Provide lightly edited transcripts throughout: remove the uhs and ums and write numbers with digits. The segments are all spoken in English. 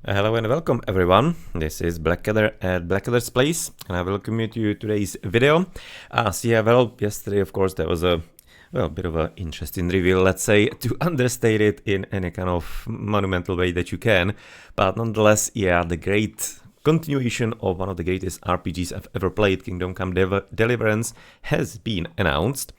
Hello and welcome everyone. This is Blackadder at Blackadder's Place, and I welcome you to today's video. Yesterday of course there was a bit of an interesting reveal, let's say, to understate it in any kind of monumental way that you can, but nonetheless, yeah, the great continuation of one of the greatest RPGs I've ever played, Kingdom Come Deliverance, has been announced.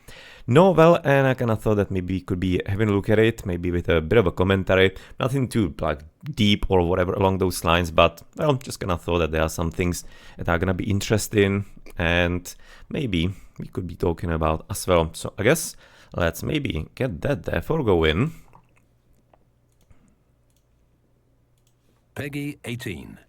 No, well, and I kind of thought that maybe we could be having a look at it, maybe with a bit of a commentary, nothing too like deep or whatever along those lines, but well, just kind of thought that there are some things that are gonna be interesting and maybe we could be talking about as well. So I guess let's maybe get that therefore going. Peggy 18.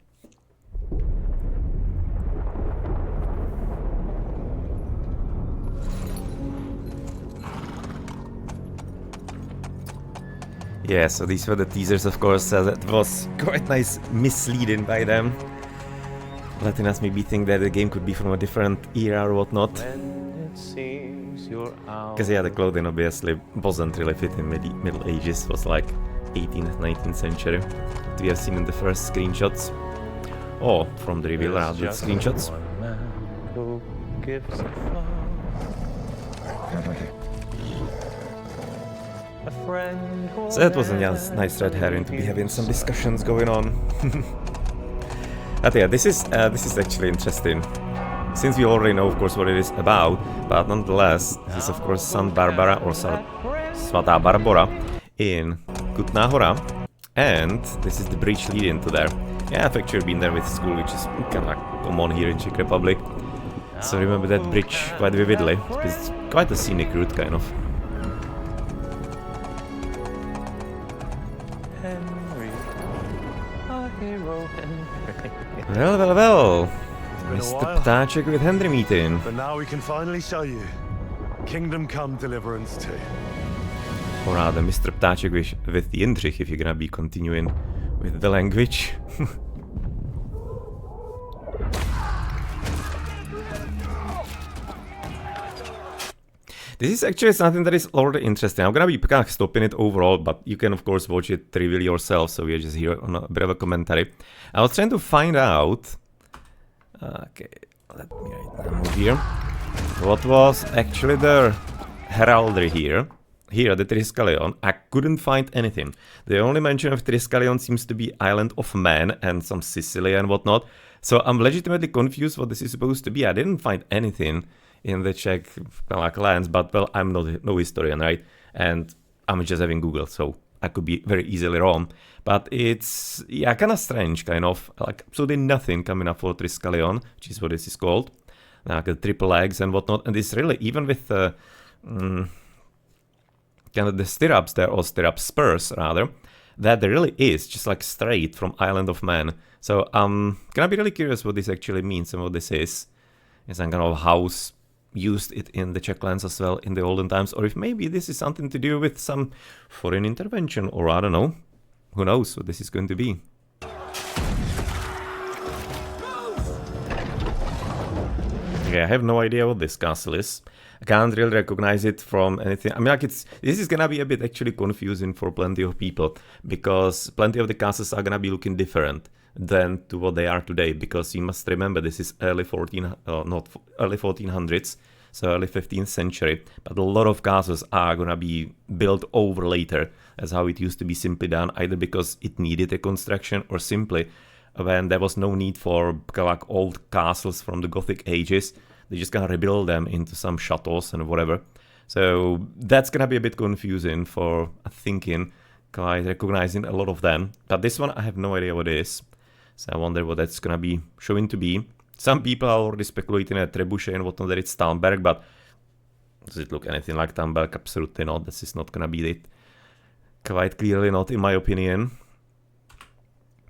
Yeah, so these were the teasers, of course. That was quite nice misleading by them, letting us maybe think that the game could be from a different era or whatnot. Because yeah, the clothing obviously wasn't really fit in Middle Ages, was like 18th, 19th century. That we have seen in the first screenshots. Or from the reveal rather screenshots. So that was a nice red herring to be having some discussions going on. But yeah, this is actually interesting. Since we already know, of course, what it is about, but nonetheless, this is of course San Barbara or Svatá Barbara in Kutná Hora, and this is the bridge leading to there. Yeah, I've actually been there with school, which is kind of common here in Czech Republic. So remember that bridge quite vividly. It's quite a scenic route, kind of. Well. Mr. Ptáček with Henry meeting. But now we can finally show you Kingdom Come Deliverance II. Or rather, Mr. Ptáček with the Jindřich, if you're gonna be continuing with the language. This is actually something that is already interesting. I'm gonna be kind of stopping it overall, but you can of course watch it reveal yourself, so we're just here on a bit of a commentary. I was trying to find out... Okay, let me right now move here. What was actually the heraldry here? Here, the Triskelion, I couldn't find anything. The only mention of Triskelion seems to be Island of Man and some Sicily and whatnot. So I'm legitimately confused what this is supposed to be. I didn't find anything in the Czech lands, but well, I'm no historian, right? And I'm just having Google, so I could be very easily wrong. But it's, yeah, kind of strange, kind of, like absolutely nothing coming up for Triskelion, which is what this is called. Like the triple eggs and whatnot, and it's really, even with kind of the stirrups there, or stirrup spurs rather, that there really is, just like straight from Island of Man. So I'm gonna be really curious what this actually means and what this is. Is some kind of house used it in the Czech lands as well in the olden times, or if maybe this is something to do with some foreign intervention, or I don't know. Who knows what this is going to be. Yeah, I have no idea what this castle is. I can't really recognize it from anything. I mean, like, this is gonna be a bit actually confusing for plenty of people, because plenty of the castles are gonna be looking different than to what they are today, because you must remember this is early 1400s, so early 15th century, but a lot of castles are gonna be built over later. That's how it used to be simply done, either because it needed a construction or simply when there was no need for like old castles from the Gothic ages, they just gonna rebuild them into some chateaus and whatever. So that's gonna be a bit confusing for thinking, quite recognizing a lot of them. But this one I have no idea what it is. So I wonder what that's gonna be showing to be. Some people are already speculating at Trebuchet and whatnot that it's Talmberg, but does it look anything like Talmberg? Absolutely not. This is not gonna be it. Quite clearly not, in my opinion.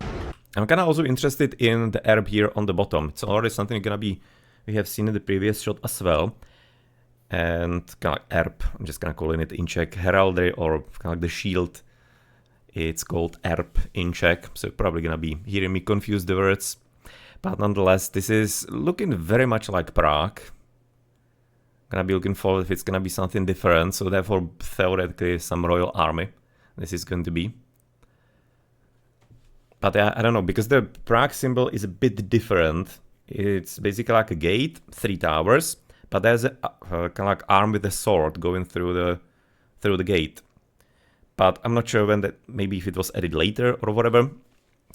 I'm kinda also interested in the herb here on the bottom. It's already something gonna be we have seen in the previous shot as well. And kind of like herb, I'm just gonna call it in Czech heraldry, or kind of like the shield. It's called herb in Czech, so probably gonna be hearing me confuse the words. But nonetheless, this is looking very much like Prague. Gonna be looking forward if it's gonna be something different, so therefore theoretically some royal army this is going to be. But I don't know, because the Prague symbol is a bit different. It's basically like a gate, 3 towers, but there's a kind of like arm with a sword going through the gate. But I'm not sure when that, maybe if it was added later or whatever,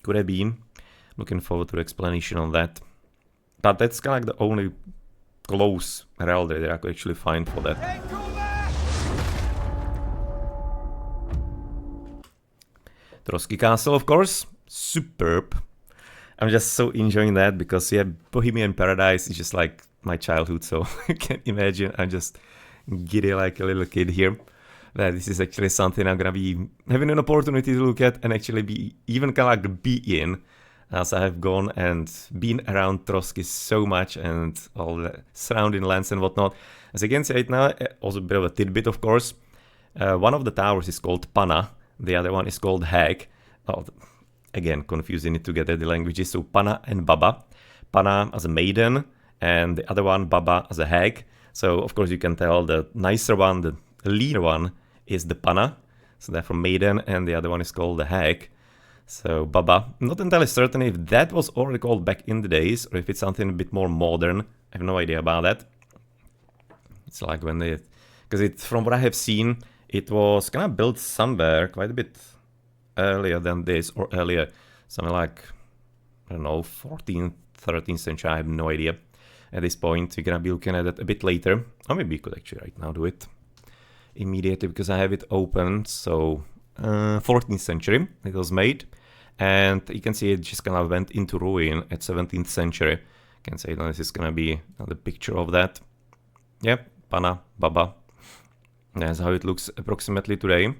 could have been. Looking forward to the explanation on that. But that's kind of like the only close heraldry that I could actually find for that. Trosky Castle, of course, superb. I'm just so enjoying that because, yeah, Bohemian Paradise is just like my childhood, so you can imagine I'm just giddy like a little kid here. That this is actually something I'm gonna be having an opportunity to look at and actually be even kind of like be in, as I have gone and been around Trosky so much and all the surrounding lands and whatnot. As you can see right now, also a bit of a tidbit, of course. One of the towers is called Pana, the other one is called Hag. Oh, again, confusing it together, the languages. So Pana and Baba. Pana as a maiden, and the other one, Baba, as a hag. So, of course, you can tell the nicer one, the leaner one, is the Pana. So they're from maiden, and the other one is called the hag. So, Baba. Not entirely certain if that was already called back in the days, or if it's something a bit more modern. I have no idea about that. It's like when they... Because it, from what I have seen, it was kind of built somewhere quite a bit earlier than this, or earlier, something like, I don't know, 14th, 13th century, I have no idea. At this point, we're gonna be looking at it a bit later. Or maybe we could actually right now do it immediately, because I have it open. So, 14th century, it was made. And you can see it just kind of went into ruin at 17th century. You can say this is gonna be another picture of that. Yep, Pana, Baba. That's how it looks approximately today.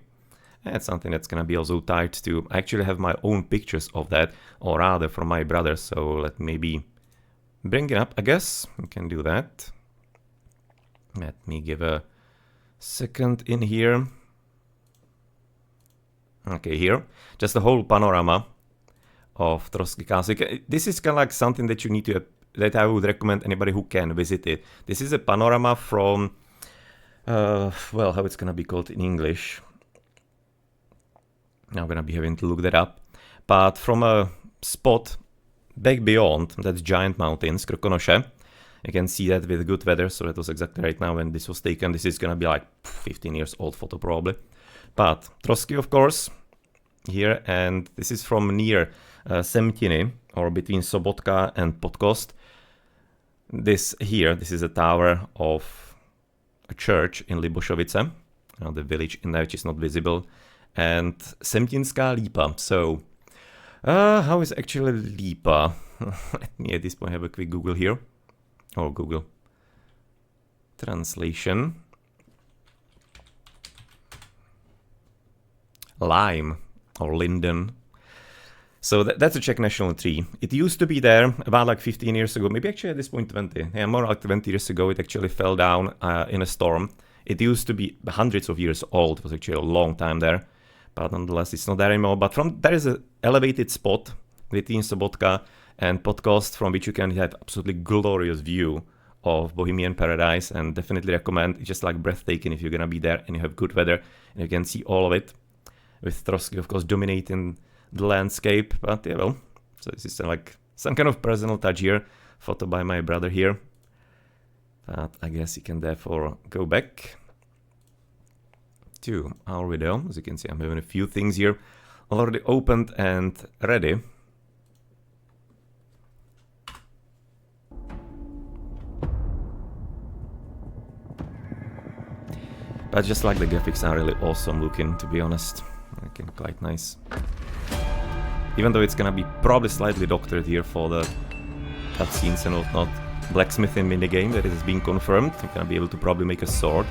That's something that's gonna be also tied to. I actually have my own pictures of that, or rather from my brother, so let me maybe bring it up, I guess. We can do that. Let me give a second in here. Okay, here. Just the whole panorama of Trosky Castle. This is kind of like something that you need to, that I would recommend anybody who can visit it. This is a panorama from, well, how it's gonna be called in English. Now I'm gonna be having to look that up. But from a spot back beyond, that's Giant Mountains, Krkonoše. You can see that with good weather, so that was exactly right now when this was taken. This is gonna be like 15 years old photo probably. But Trosky, of course, here, and this is from near Semtiny, or between Sobotka and Podkost. This here, this is a tower of a church in Libošovice, the village in there which is not visible, and Semtinská Lípa. So, how is actually Lípa? Let me at this point have a quick Google here. Oh, Google. Translation. Lime, or linden. So that's a Czech national tree. It used to be there about like 15 years ago, maybe actually at this point 20. Yeah, more like 20 years ago it actually fell down in a storm. It used to be hundreds of years old. It was actually a long time there. But nonetheless, it's not there anymore. But from there is an elevated spot between Sobotka and Podkost from which you can have absolutely glorious view of Bohemian Paradise, and definitely recommend. It's just like breathtaking if you're gonna be there and you have good weather and you can see all of it. With Trosky, of course, dominating the landscape. But yeah, well, so this is like some kind of personal touch here. Photo by my brother here. But I guess you can therefore go back to our video. As you can see, I'm having a few things here already opened and ready. But just like the graphics are really awesome looking, to be honest. Looking quite nice. Even though it's gonna be probably slightly doctored here for the cutscenes and whatnot. Blacksmithing minigame that is being confirmed. You're gonna be able to probably make a sword.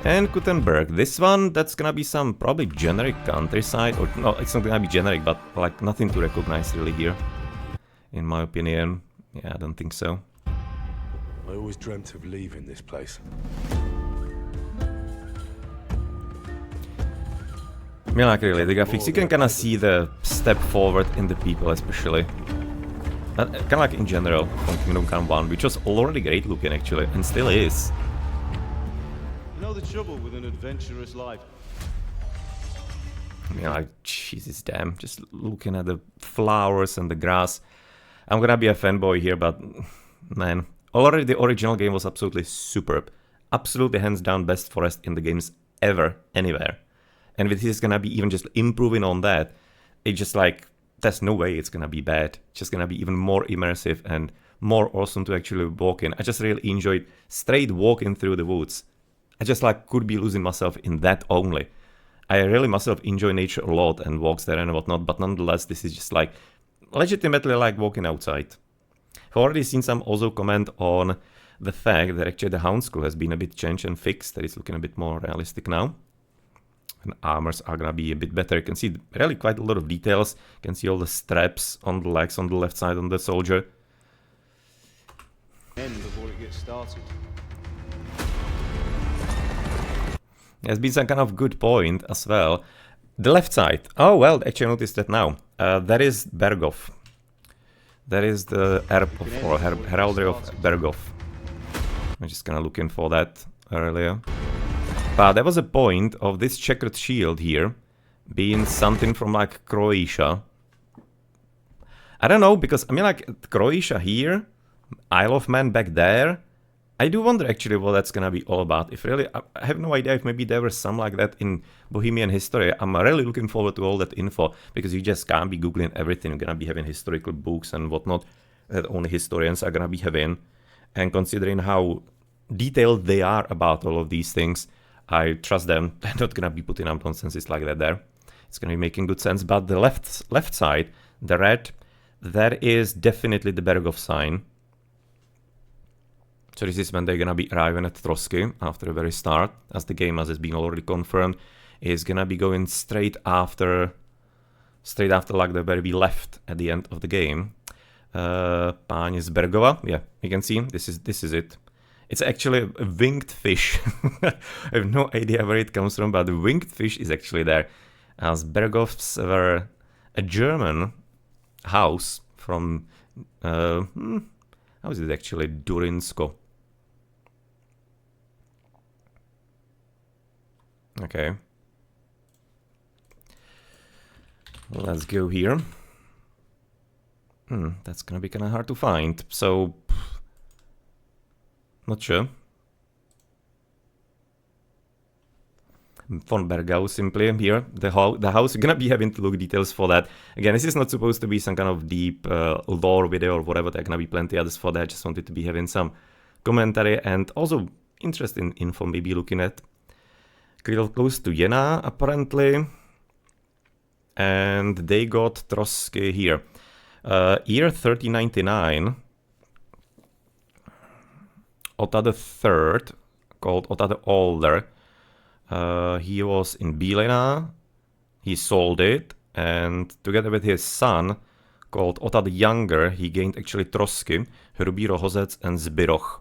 And Gutenberg. This one, that's gonna be some probably generic countryside. Or no, it's not gonna be generic, but like nothing to recognize really here. In my opinion. Yeah, I don't think so. I always dreamt of leaving this place. I like really the graphics. You can kind of see the step forward in the people, especially. Kind of like in general from Kingdom Come 1, which was already great looking actually, and still is. You know the trouble with an adventurous life? You know, like, Jesus damn, just looking at the flowers and the grass. I'm gonna be a fanboy here, but man, already the original game was absolutely superb. Absolutely hands down best forest in the games ever, anywhere. And with this gonna be even just improving on that, it's just like, there's no way it's gonna be bad. It's just gonna be even more immersive and more awesome to actually walk in. I just really enjoyed straight walking through the woods. I just like could be losing myself in that only. I really myself enjoy nature a lot and walks there and whatnot, but nonetheless, this is just like legitimately like walking outside. I've already seen some also comment on the fact that actually the Hound School has been a bit changed and fixed, that it's looking a bit more realistic now. And armors are gonna be a bit better. You can see really quite a lot of details. You can see all the straps on the legs on the left side on the soldier. End before it gets started. There's been some kind of good point as well. The left side. Oh, well, actually I noticed that now. That is Bergov. That is the heraldry of Bergov. I'm just kind of looking for that earlier. But there was a point of this checkered shield here being something from like Croatia. I don't know, because I mean like Croatia here, Isle of Man back there. I do wonder actually what that's gonna be all about. If really, I have no idea if maybe there was some like that in Bohemian history. I'm really looking forward to all that info, because you just can't be googling everything. You're gonna be having historical books and whatnot that only historians are gonna be having. And considering how detailed they are about all of these things, I trust them. They're not gonna be putting up nonsense like that there. It's gonna be making good sense. But the left side, the red, that is definitely the Bergov sign. So this is when they're gonna be arriving at Trosky after the very start, as the game, as has been already confirmed, is gonna be going straight after like the very left at the end of the game. Páni z Bergova, yeah, you can see this is it. It's actually a winged fish. I have no idea where it comes from, but the winged fish is actually there. As Bergovs were a German house from how is it actually? Durinsko. Okay. Let's go here. That's gonna be kind of hard to find. So, not sure. Von Bergau simply here. The house, you're gonna be having to look details for that. Again, this is not supposed to be some kind of deep lore video or whatever. There are gonna be plenty others for that. I just wanted to be having some commentary and also interesting info, maybe looking at. Close to Jena, apparently. And they got Trosky here. Year 3099. Ota the Third, called Ota the Older. He was in Bílina, he sold it, and together with his son, called Ota the Younger, he gained actually Trosky, Hrubý Rohozec, and Zbyroch.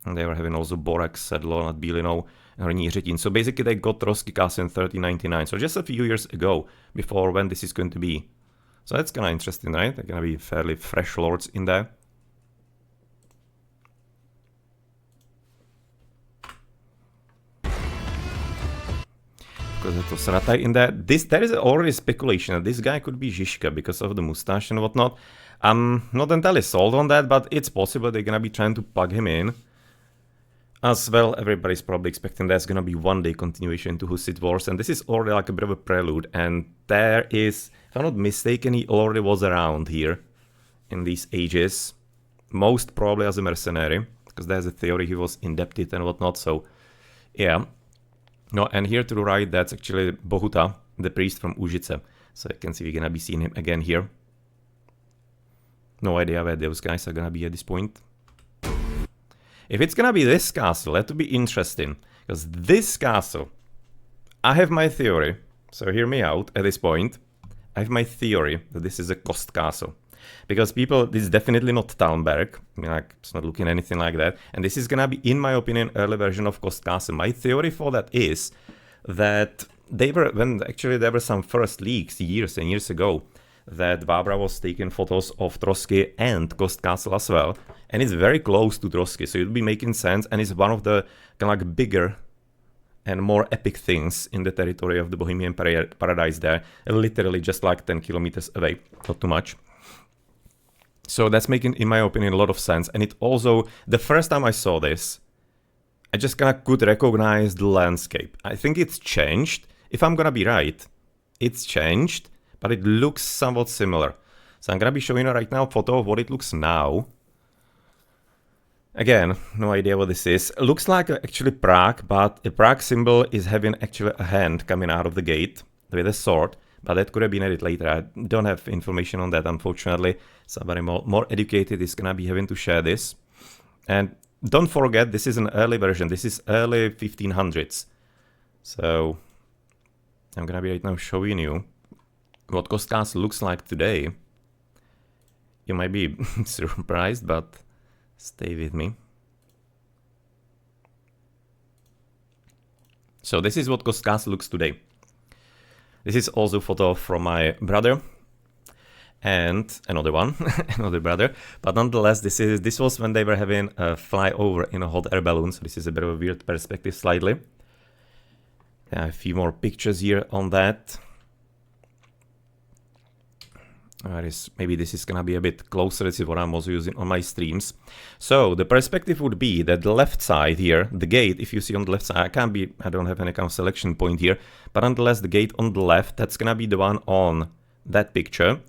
And they were having also Borax, Sedlo, nad Bílinou, and Horní Řetín. So basically they got Trosky Castle in 3099, so just a few years ago, before when this is going to be. So that's kind of interesting, right? They're going to be fairly fresh lords in there. Because it was Rataj in there. There is already speculation that this guy could be Žižka because of the mustache and whatnot. I'm not entirely sold on that, but it's possible they're gonna be trying to plug him in. As well, everybody's probably expecting there's gonna be one day continuation to Hussite Wars, and this is already like a bit of a prelude, and there is, if I'm not mistaken, he already was around here in these ages. Most probably as a mercenary, because there's a theory he was indebted and whatnot, so yeah. No, and here to the right, that's actually Bohuta, the priest from Užice. So you can see we're gonna be seeing him again here. No idea where those guys are gonna be at this point. If it's gonna be this castle, that would be interesting. Because this castle, I have my theory. So hear me out at this point. I have my theory that this is a Kost castle. Because people, this is definitely not Talmberg. I mean, like, it's not looking anything like that. And this is gonna be, in my opinion, early version of Kost Castle. My theory for that is that they were, when actually there were some first leaks years and years ago, that Vávra was taking photos of Trosky and Kost Castle as well. And it's very close to Trosky, so it would be making sense. And it's one of the kind of like bigger and more epic things in the territory of the Bohemian Paradise there, literally just like 10 kilometers away, not too much. So that's making, in my opinion, a lot of sense. And it also, the first time I saw this, I just kind of could recognize the landscape. I think it's changed. If I'm gonna be right, it's changed, but it looks somewhat similar. So I'm gonna be showing you right now a photo of what it looks now. Again, no idea what this is. It looks like actually Prague, but the Prague symbol is having actually a hand coming out of the gate with a sword, but that could have been added later. I don't have information on that, unfortunately. Somebody more educated is gonna be having to share this. And don't forget, this is an early version. This is early 1500s. So I'm gonna be right now showing you what Kost Castle looks like today. You might be surprised, but stay with me. So this is what Kost Castle looks today. This is also a photo from my brother and another one, another brother. But nonetheless, this was when they were having a flyover in a hot air balloon. So this is a bit of a weird perspective slightly. A few more pictures here on that. Maybe this is gonna be a bit closer. This is what I'm also using on my streams. So the perspective would be that the left side here, the gate, if you see on the left side, I don't have any kind of selection point here, but nonetheless the gate on the left, that's gonna be the one on that picture.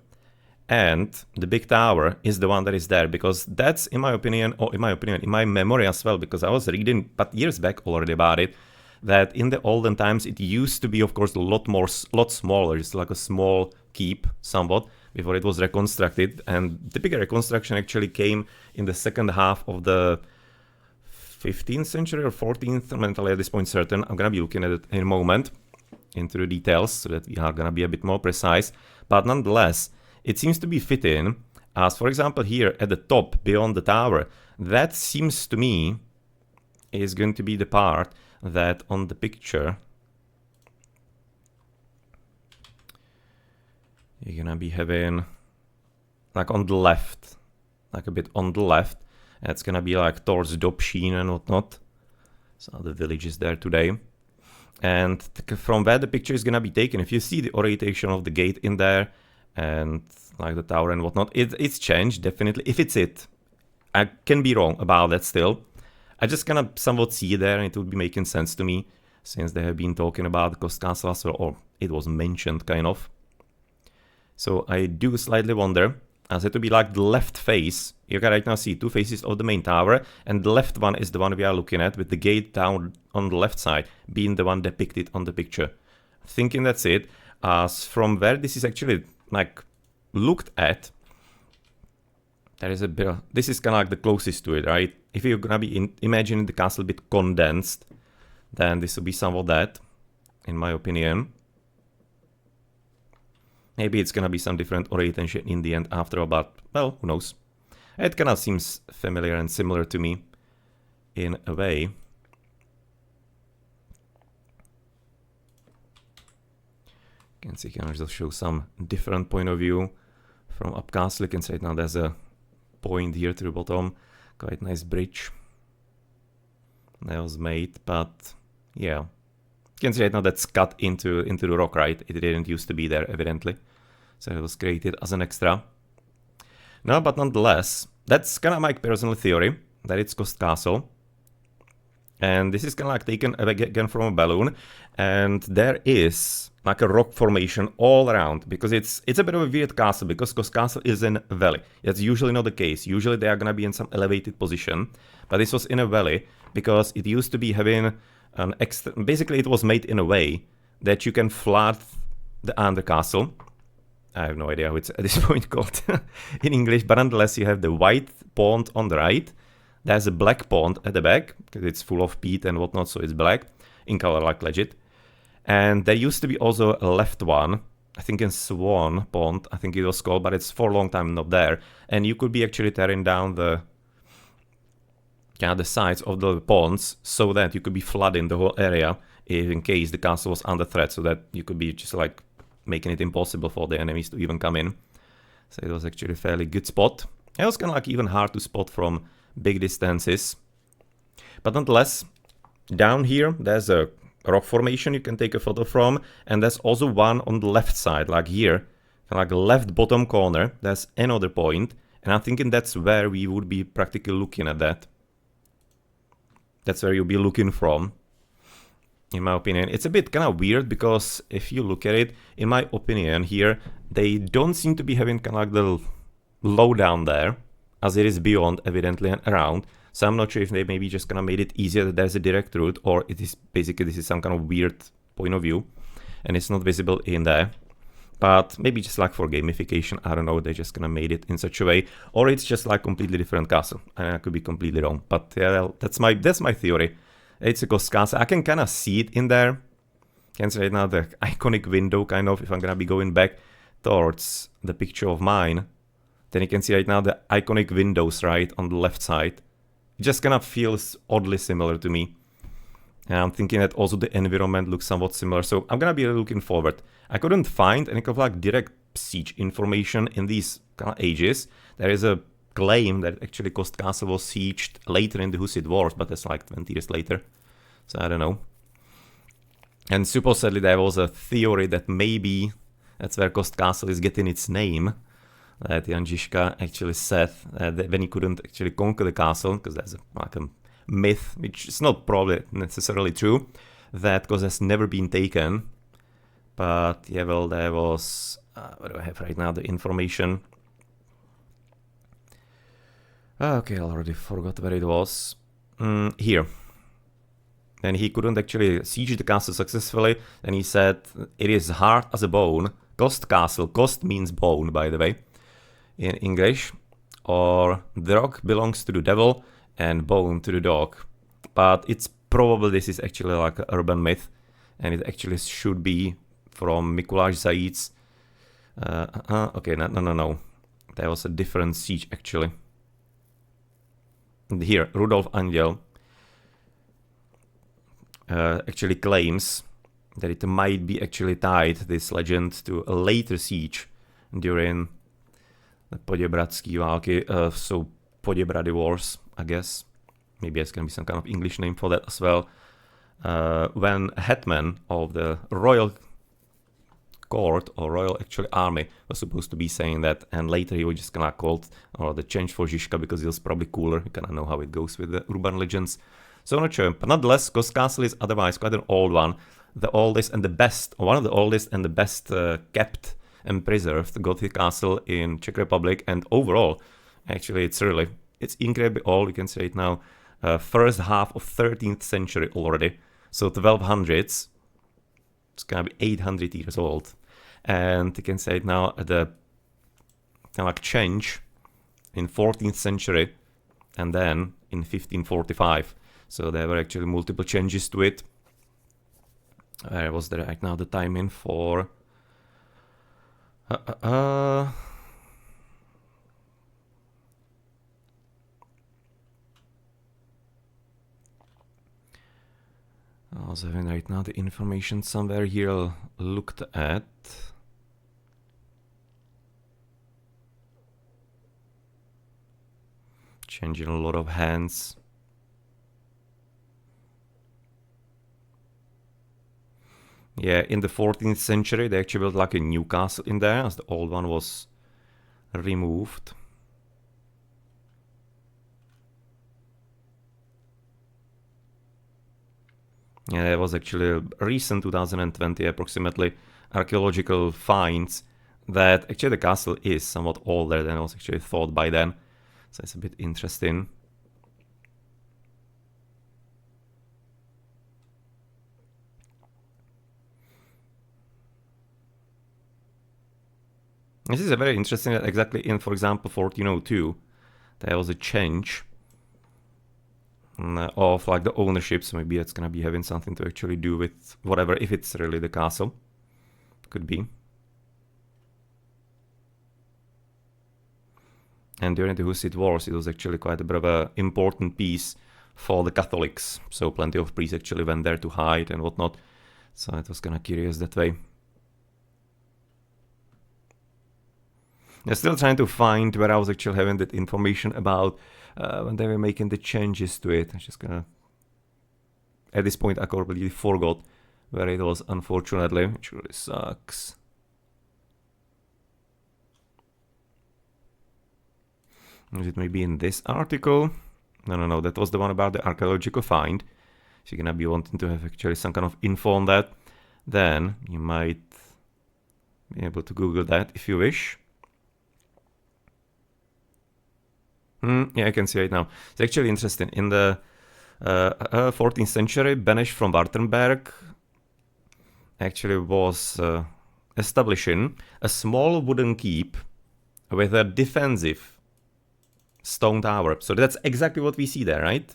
And the big tower is the one that is there, because that's, in my opinion, in my memory as well, because I was reading, but years back already about it, that in the olden times it used to be, of course, a lot smaller, just like a small keep, somewhat, before it was reconstructed. And the bigger reconstruction actually came in the second half of the 15th century or 14th, I'm mentally at this point certain. I'm gonna be looking at it in a moment into the details so that we are gonna be a bit more precise. But nonetheless, it seems to be fitting, as for example here at the top beyond the tower, that seems to me is going to be the part that on the picture you're gonna be having, like on the left, like a bit on the left. It's gonna be like towards Dobšín and whatnot. So the village is there today. And from where the picture is gonna be taken, if you see the orientation of the gate in there and like the tower and whatnot, it's changed, definitely. If it's it, I can be wrong about that still. I just kind of somewhat see it there, and it would be making sense to me since they have been talking about Kost Castle as well, or it was mentioned kind of. So I do slightly wonder, as it would be like the left face. You can right now see two faces of the main tower, and the left one is the one we are looking at, with the gate down on the left side being the one depicted on the picture. Thinking that's it. As from where this is actually like looked at, there is a bit of, this is kind of like the closest to it, right? If you're gonna be imagining the castle a bit condensed, then this will be somewhat that, in my opinion. Maybe it's gonna be some different orientation in the end after all, but, well, who knows. It kind of seems familiar and similar to me, in a way. You can see, can also show some different point of view from up castle. You can see right now there's a point here to the bottom, quite nice bridge that was made, but yeah. You can see right now that's cut into the rock, right? It didn't used to be there, evidently. So it was created as an extra. No, but nonetheless, that's kind of my personal theory, that it's Kost Castle. And this is kind of like taken again from a balloon. And there is like a rock formation all around, because it's a bit of a weird castle, because Kost Castle is in a valley. That's usually not the case. Usually they are going to be in some elevated position. But this was in a valley, because it used to be having an extra... Basically, it was made in a way that you can flood the under castle. I have no idea how it's at this point called in English, but nonetheless, you have the white pond on the right. There's a black pond at the back, because it's full of peat and whatnot, so it's black, in color like legit. And there used to be also a left one, I think in Swan Pond, I think it was called, but it's for a long time not there. And you could be actually tearing down the sides of the ponds, so that you could be flooding the whole area in case the castle was under threat, so that you could be just like making it impossible for the enemies to even come in. So it was actually a fairly good spot. It was kind of like even hard to spot from big distances. But nonetheless, down here, there's a rock formation you can take a photo from, and there's also one on the left side, like here, like left bottom corner, there's another point, and I'm thinking that's where we would be practically looking at that. That's where you'll be looking from, in my opinion. It's a bit kind of weird, because if you look at it, in my opinion here, they don't seem to be having kind of like the lowdown there, as it is beyond, evidently, and around. So I'm not sure if they maybe just kind of made it easier that there's a direct route, or it is basically this is some kind of weird point of view, and it's not visible in there. But maybe just like for gamification, I don't know, they just kind of made it in such a way, or it's just like completely different castle. I could be completely wrong, but yeah, well, that's my theory. It's a Kost castle. I can kind of see it in there. Can see right now the iconic window, kind of, if I'm gonna be going back towards the picture of mine, then you can see right now the iconic windows right on the left side. It just kind of feels oddly similar to me. And I'm thinking that also the environment looks somewhat similar, so I'm gonna be looking forward. I couldn't find any kind of like direct siege information in these kind of ages. There is a claim that actually Kost Castle was sieged later in the Hussite Wars, but that's like 20 years later, so I don't know. And supposedly there was a theory that maybe that's where Kost Castle is getting its name, that Jan Žižka actually said that when he couldn't actually conquer the castle, because there's like a myth, which is not probably necessarily true, that Kost has never been taken. But yeah, well, there was, what do I have right now, the information. Okay, I already forgot where it was. Here. And he couldn't actually siege the castle successfully, and he said, it is hard as a bone. Kost Castle, Kost means bone, by the way, in English. Or the rock belongs to the devil, and bone to the dog. But it's probably, this is actually like an urban myth, and it actually should be from Mikuláš Zajíc. Okay, no. There was a different siege, actually. Here, Rudolf Angel actually claims that it might be actually tied, this legend, to a later siege during the Poděbradské války, so Poděbrady Wars, I guess. Maybe it's gonna be some kind of English name for that as well. When a hetman of the royal court or royal actually army was supposed to be saying that, and later he was just gonna called or the change for Žižka because he was probably cooler. You kind of know how it goes with the urban legends. So not sure, but nonetheless, Kost Castle is otherwise quite an old one, the oldest and the best, or one of the oldest and the best kept and preserved Gothic castle in Czech Republic, and overall, actually, it's incredibly old. You can say it now, first half of 13th century already, so 1200s. It's gonna be 800 years old. And you can say it now, the kind of like change in 14th century and then in 1545. So there were actually multiple changes to it. Where was there right now the timing for? I was having right now the information somewhere here looked at. Changing a lot of hands. Yeah, in the 14th century they actually built like a new castle in there, as the old one was removed. Yeah, there was actually a recent 2020 approximately archaeological finds that actually the castle is somewhat older than was actually thought by then. So it's a bit interesting. This is a very interesting, exactly in, for example, 1402, there was a change of like the ownership, so maybe it's gonna be having something to actually do with whatever, if it's really the castle. Could be. And during the Hussite Wars, it was actually quite a bit of an important piece for the Catholics, so plenty of priests actually went there to hide and whatnot, so it was kind of curious that way. I'm still trying to find where I was actually having that information about when they were making the changes to it. I'm just gonna... At this point, I completely forgot where it was, unfortunately, which really sucks. Is it maybe in this article? No, that was the one about the archaeological find. If you're gonna be wanting to have actually some kind of info on that, then you might be able to Google that if you wish. Yeah, I can see it now. It's actually interesting. In the 14th century, Beneš from Wartenberg actually was establishing a small wooden keep with a defensive stone tower. So that's exactly what we see there, right?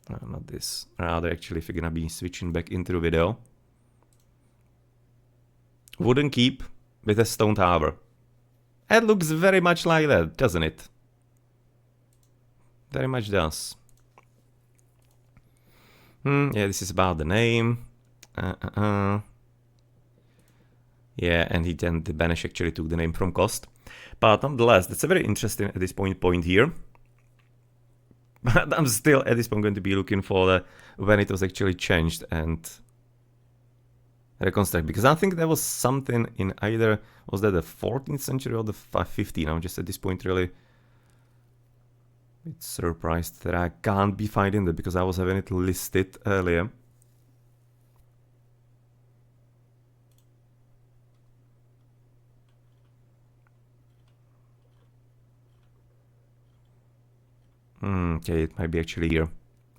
Not this. Rather, actually, if you're gonna be switching back into the video. Wooden keep with a stone tower. It looks very much like that, doesn't it? Very much does. Yeah, this is about the name. Yeah, and the Beneš actually took the name from Kost. But nonetheless, that's a very interesting at this point here. But I'm still at this point going to be looking for when it was actually changed and reconstructed, because I think there was something in either, was that the 14th century or the 15th? I'm just at this point really a bit surprised that I can't be finding that, because I was having it listed earlier. Okay, it might be actually here.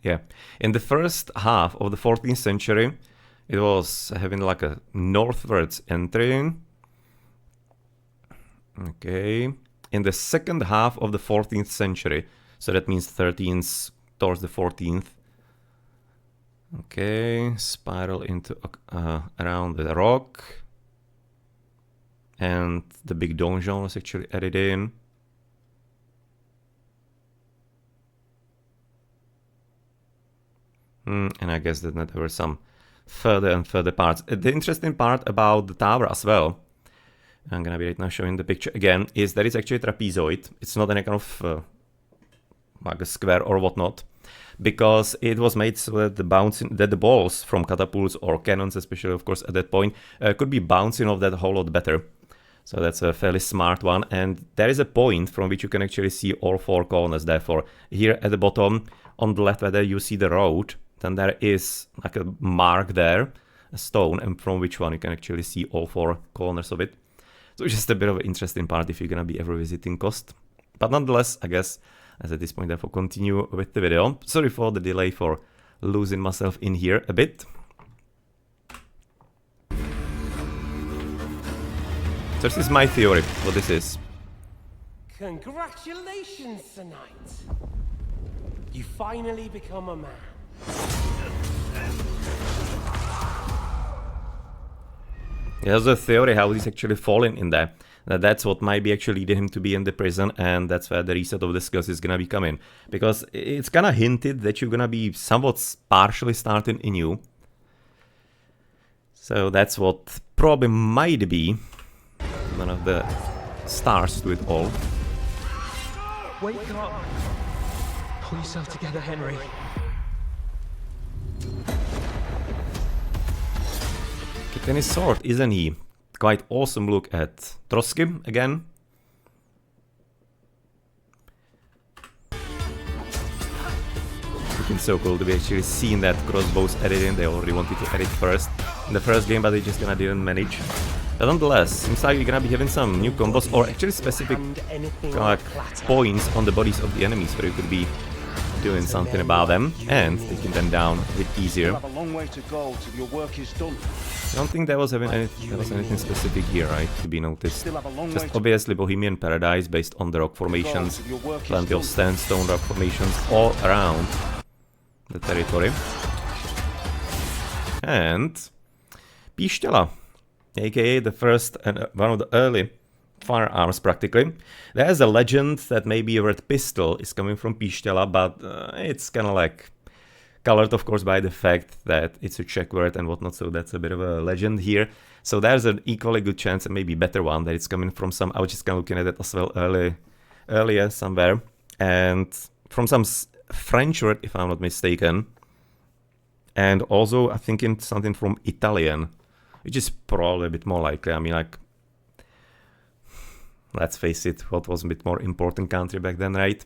Yeah, in the first half of the 14th century, it was having like a northwards entry. Okay, in the second half of the 14th century, so that means 13th towards the 14th. Okay, spiral into around the rock, and the big donjon was actually added in. And I guess that there were some further and further parts. The interesting part about the tower as well, I'm gonna be right now showing the picture again, is that it's actually a trapezoid. It's not any kind of like a square or whatnot, because it was made so that the balls from catapults or cannons, especially of course at that point, could be bouncing off that a whole lot better. So that's a fairly smart one, and there is a point from which you can actually see all four corners. Therefore, here at the bottom on the left, where there you see the road, then there is like a mark there, a stone, and from which one you can actually see all four corners of it. So just a bit of an interesting part if you're gonna be ever visiting Kost. But nonetheless, I guess, as at this point, therefore, continue with the video. Sorry for the delay, for losing myself in here a bit. So this is my theory, what this is. Congratulations, Sir Knight. You finally become a man. There's a theory how he's actually falling in there. That's what might be actually leading him to be in the prison, and that's where the reset of the skills is gonna be coming. Because it's kinda hinted that you're gonna be somewhat partially starting anew. So that's what probably might be one of the stars to it all. Wake up! Pull yourself together, Henry. Getting his sword, isn't he? Quite awesome look at Trosky again. Looking so cool to be actually seeing that crossbows editing. They already wanted to edit first in the first game, but they just kinda didn't manage. But nonetheless, seems like you're gonna be having some new combos, or actually specific like points on the bodies of the enemies where you could be doing something about them and taking them down a bit easier. I don't think there was anything specific here, right, to be noticed. Just obviously Bohemian Paradise based on the rock formations, plenty of sandstone rock formations all around the territory. And Pištela, aka the first and one of the early firearms practically. There's a legend that maybe a red pistol is coming from Pištela, but it's kind of like colored, of course, by the fact that it's a Czech word and whatnot, so that's a bit of a legend here. So there's an equally good chance, and maybe better one, that it's coming from some, I was just kind of looking at it as well earlier somewhere, and from some French word, if I'm not mistaken, And also, I'm thinking something from Italian, which is probably a bit more likely. I mean, like, let's face it, what was a bit more important country back then, right?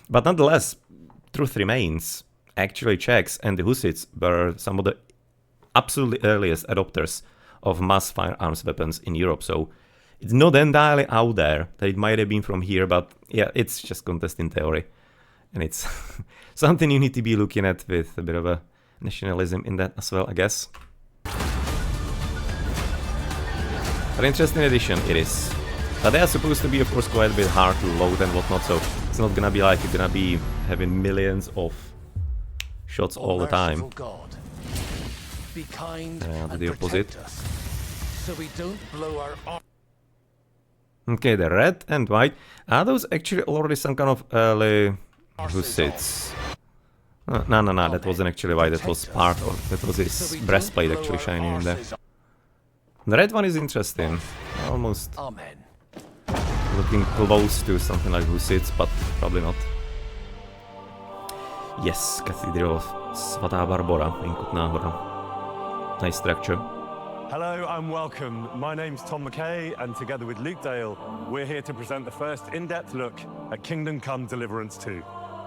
But nonetheless, truth remains, actually Czechs and the Hussites were some of the absolutely earliest adopters of mass firearms weapons in Europe. So it's not entirely out there that it might have been from here, but yeah, it's just contest in theory. And it's something you need to be looking at with a bit of a nationalism in that as well, I guess. But interesting addition it is. But they are supposed to be, of course, quite a bit hard to load and whatnot, so it's not gonna be like you're gonna be having millions of shots all the time. God, be kind And and the opposite. protect us, so we don't blow our Okay, the red and white. Are those actually already some kind of early Hussites? No, that wasn't actually white, that was part of, that was his breastplate actually shining in there. The red one is interesting, almost Amen. looking close to something like Hussites, but probably not. Yes, Cathedral of Svatá Barbora in Kutná Hora. Nice structure. Hello and welcome. My name's Tom McKay, and together with Luke Dale, we're here to present the first in-depth look at Kingdom Come Deliverance II,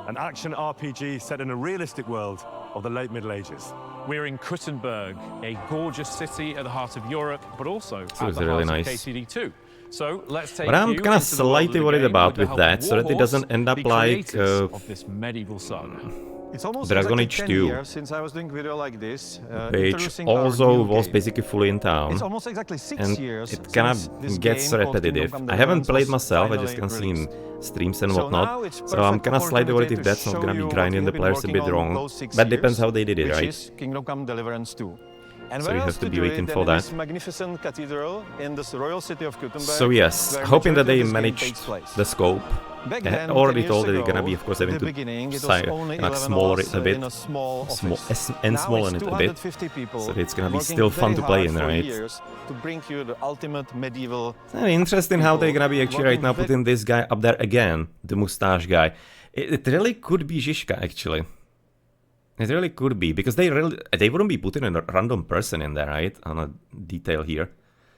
an action RPG set in a realistic world of the late Middle Ages. We're in Kuttenberg, a gorgeous city at the heart of Europe, but also at the really heart nice. of KCD2. So let's take What I'm you kind of into the world slightly the worried game about with with the help that, of so that it Warhorse, doesn't end up the like creators of this medieval saga. It's almost Dragon exactly Age 10 2, years since I was doing video like this, which introducing our also new was game. basically fully in town. It's almost exactly 6 And years it kind since of this gets game called repetitive. Kingdom Come I haven't Deliverance played was myself, I just finally can see in released. streams and So whatnot. now it's So I'm perfect kind of slightly worried opportunity if to that's not show gonna be you what grinding we the have been players a bit working on wrong. those 6 But depends years, how they did it, which right? is Kingdom Come Deliverance II. And So where you else have to be do waiting it for than in that. this magnificent cathedral in this royal city of Kuttenberg. So yes, where hoping that majority they of this game managed takes place. the scope. Back I then, already 10 told that years they're gonna be, ago, of course, having in the to beginning, it was size, only like 11 smaller of it a us bit, in a small office. and Now smaller it's it a bit. 250 people So it's gonna be working still fun very to play hard in, for right? years to bring you the ultimate medieval. Interesting how they're gonna be actually right working now very- putting this guy up there again, the mustache guy. It really could be Žižka actually. It really could be, because they wouldn't be putting a random person in there, right? On a detail here.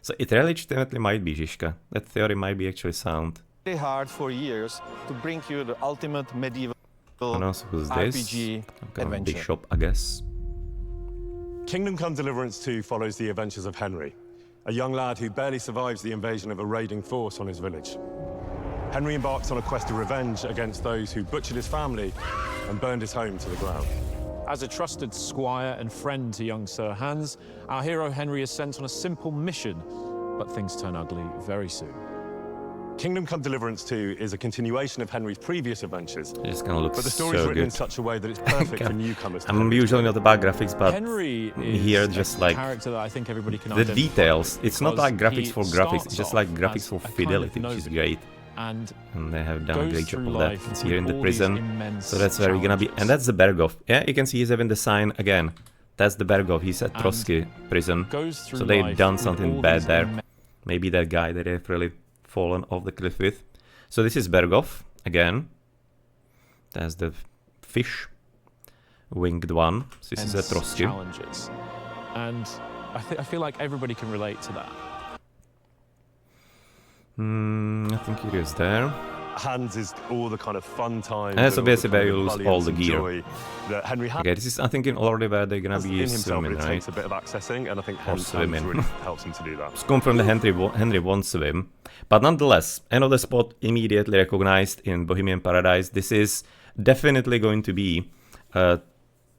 So it really legitimately might be Žižka. That theory might be actually sound. Very hard for years to bring you the ultimate medieval And also, who's this? RPG Some kind of adventure. bishop, I guess. Kingdom Come Deliverance II follows the adventures of Henry, a young lad who barely survives the invasion of a raiding force on his village. Henry embarks on a quest of revenge against those who butchered his family and burned his home to the ground. As a trusted squire and friend to young Sir Hans, our hero Henry is sent on a simple mission, but things turn ugly very soon. Kingdom Come Deliverance II is a continuation of Henry's previous adventures, It just kind of looks but the story's so written in good. such a way that it's perfect for newcomers. to I'm Henry's usually not about graphics, but Henry is here a just like character that I think everybody can the identify details. with, It's not because like graphics he for graphics, starts it's just off like graphics as for a kind of fidelity, which is nobody great. and And they have done a goes great job through of that. life It's with here in the all these prison. immense So that's where you're gonna be. And challenges. that's the Bergov. Yeah, you can see he's having the sign again. That's the Bergov. He's at And Trosky prison. goes through So they've life done with something all bad these there. immense- Maybe that guy that they've really fallen off the cliff with. So this is Bergov again. That's the fish. Winged one. So this is a Trosky. challenges. And I feel like everybody can relate to that. I think it is there. Hans is all the kind of fun times. And that's and all the obviously kind where of you lose all valiance the and gear. joy that Henry has Okay, this is, I think, already where they're gonna in be himself, swimming, but it right? takes a bit of accessing, and I think Or Hans swimming. really helps him to do that. It's come from the Henry won't swim. But nonetheless, another spot immediately recognized in Bohemian Paradise. This is definitely going to be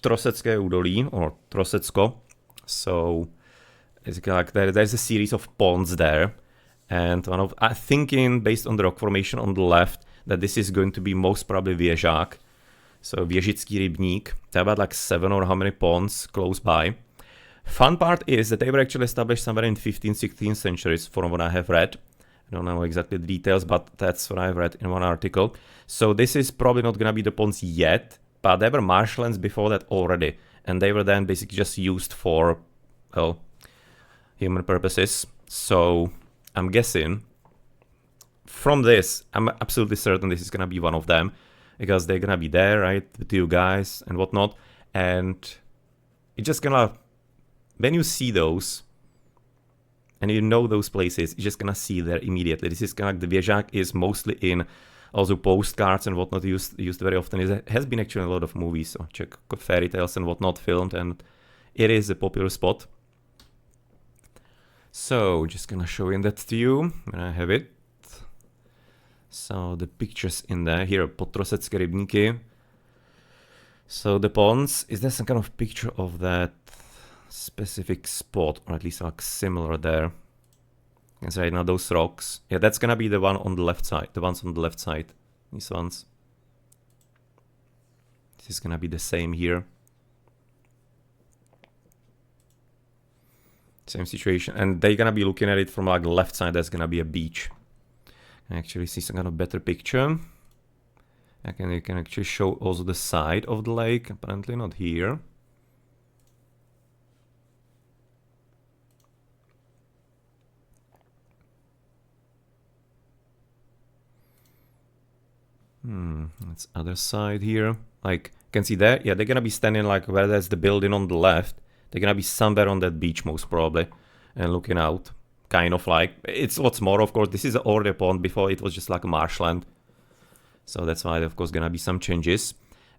Trosecké údolí, or Trosecko. So it's like there's a series of ponds there. And I'm thinking, based on the rock formation on the left, that this is going to be most probably Věžák. So Věžický rybník. There are about like 7 or how many ponds close by. Fun part is that they were actually established somewhere in 15th, 16th centuries from what I have read. I don't know exactly the details, but that's what I've read in one article. So this is probably not gonna be the ponds yet, but there were marshlands before that already. And they were then basically just used for, well, human purposes. So I'm guessing from this, I'm absolutely certain this is gonna be one of them, because they're gonna be there, right, with you guys and whatnot. And it just gonna, when you see those, and you know those places, you're just gonna see there immediately. This is kind of like the Věžák is mostly in also postcards and whatnot used very often. It has been actually a lot of movies, so check fairy tales and whatnot filmed, and it is a popular spot. So just gonna show in that to you when I have it. So the pictures in there here, Podtrosecké rybníky. So the ponds, is there some kind of picture of that specific spot, or at least like similar there? Because right now those rocks, yeah, that's gonna be the one on the left side, the ones on the left side, these ones. This is gonna be the same here. Same situation, and they're gonna be looking at it from like the left side. That's gonna be a beach. I actually see some kind of better picture. You can actually show also the side of the lake. Apparently not here. That's other side here. Like, you can see there. Yeah, they're gonna be standing like where there's the building on the left. They're gonna be somewhere on that beach most probably, and looking out. Kind of like, it's lots more, of course. This is already a pond. Before it was just like a marshland. So that's why, of course, gonna be some changes.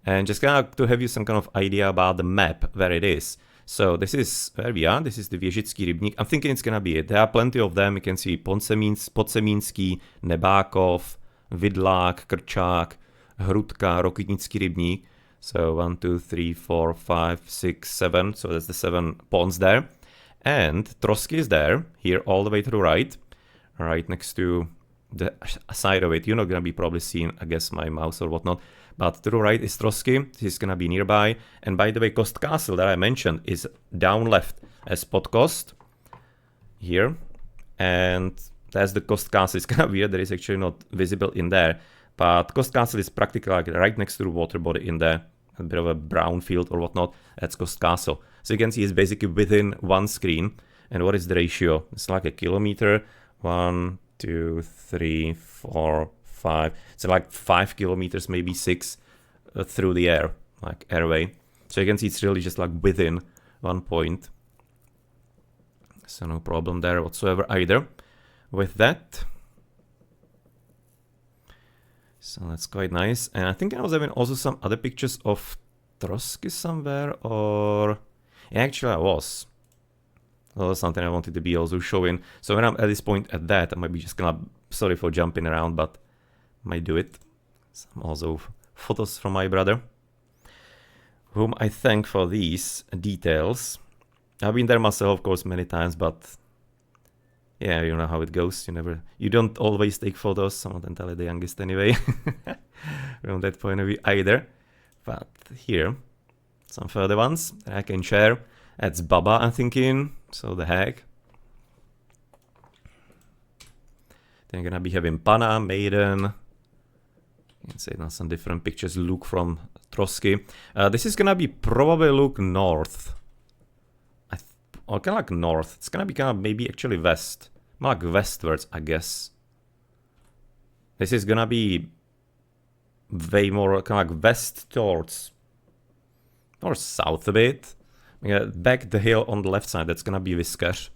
And just kind of to have you some kind of idea about the map, where it is. So this is where we are. This is the Věžický rybník. I'm thinking it's gonna be it. There are plenty of them. You can see Podsemínský, Nebákov, Vidlák, Krčák, Hrudka, Rokitnický rybník. So 1, 2, 3, 4, 5, 6, 7. So that's the 7 ponds there. And Trosky is there, here all the way to the right next to the side of it. You're not gonna be probably seeing, I guess, my mouse or whatnot, but to the right is Trosky. This is gonna be nearby. And by the way, Kost Castle that I mentioned is down left as Kost here, and that's the Kost Castle. It's kind of weird that it's actually not visible in there, but Kost Castle is practically like right next to the water body in there. A bit of a brown field or whatnot. That's Kost Castle. So you can see it's basically within one screen. And what is the ratio? It's like a kilometer. 1, 2, 3, 4, 5. It's like 5 kilometers, maybe 6 through the air, like airway. So you can see it's really just like within one point. So no problem there whatsoever either with that. So that's quite nice. And I think I was having also some other pictures of Trosky somewhere, or actually I was. That was something I wanted to be also showing. So when I'm at this point at that, I might be just gonna, sorry for jumping around, but might do it. Some also photos from my brother, whom I thank for these details. I've been there myself, of course, many times, but yeah, you know how it goes. You don't always take photos. Some of them tell the youngest anyway. From that point of view either. But here, some further ones that I can share. That's Baba, I'm thinking. So the hag. Then you're gonna be having Pana, Maiden. You can say now some different pictures. Luke from Trosky. This is gonna be probably Luke north. Or kind of like north. It's gonna be kind of maybe actually west. More like westwards, I guess. This is gonna be way more kind of like west towards, or south a bit. Yeah, back the hill on the left side, that's gonna be Věžák,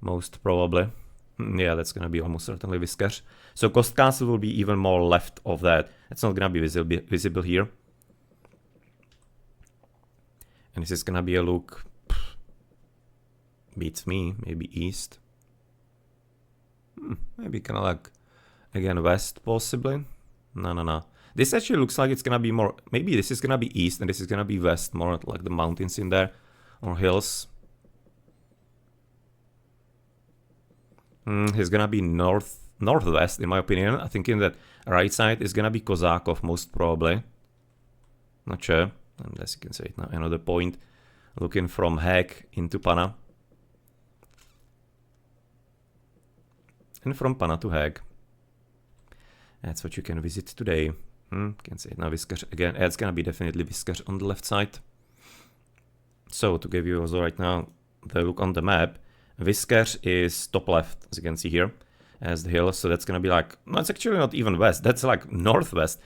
most probably. Yeah, that's gonna be almost certainly Věžák. So Kost Castle will be even more left of that. It's not gonna be visible here. And this is gonna be a look. Beats me, maybe east. Maybe kind of like, again, west, possibly. No. This actually looks like it's gonna be more, maybe this is gonna be east and this is gonna be west, more like the mountains in there, or hills. It's gonna be northwest, in my opinion. I think in that right side is gonna be Kozákov, most probably. Not sure, unless you can say it now. Another point, looking from Hag into Pana. And from Pana to Hag. That's what you can visit today. Can say it now, Věžák again. It's gonna be definitely Věžák on the left side. So to give you also right now the look on the map, Věžák is top left, as you can see here, as the hill. So that's gonna be like, no, it's actually not even west. That's like northwest.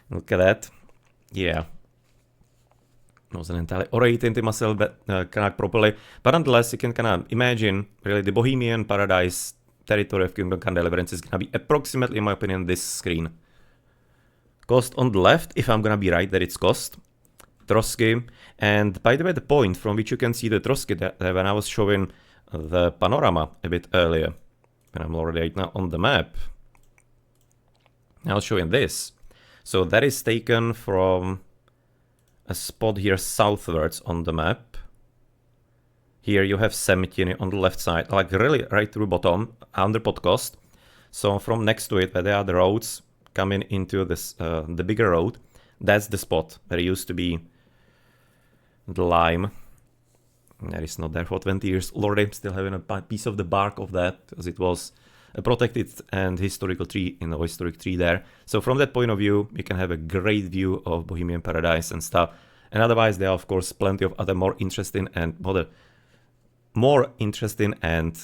Look at that. Yeah. wasn't entirely orating the muscle kind of properly, but nonetheless, you can kind of imagine really the Bohemian paradise territory of Kingdom Come Deliverance is gonna be approximately, in my opinion, this screen. Kost on the left, if I'm gonna be right that it's Kost. Trosky, and by the way, the point from which you can see the Trosky that when I was showing the panorama a bit earlier, when I'm already right now on the map, I'll show you this. So that is taken from a spot here southwards on the map. Here you have Semtiny on the left side, like really right through bottom, under Podkost. So from next to it, where there are the roads coming into this, the bigger road, that's the spot where it used to be the lime. That is not there for 20 years already, still having a piece of the bark of that, because it was a protected and historical tree in the historic tree there. So from that point of view, you can have a great view of Bohemian Paradise and stuff. And otherwise, there are of course plenty of other more interesting and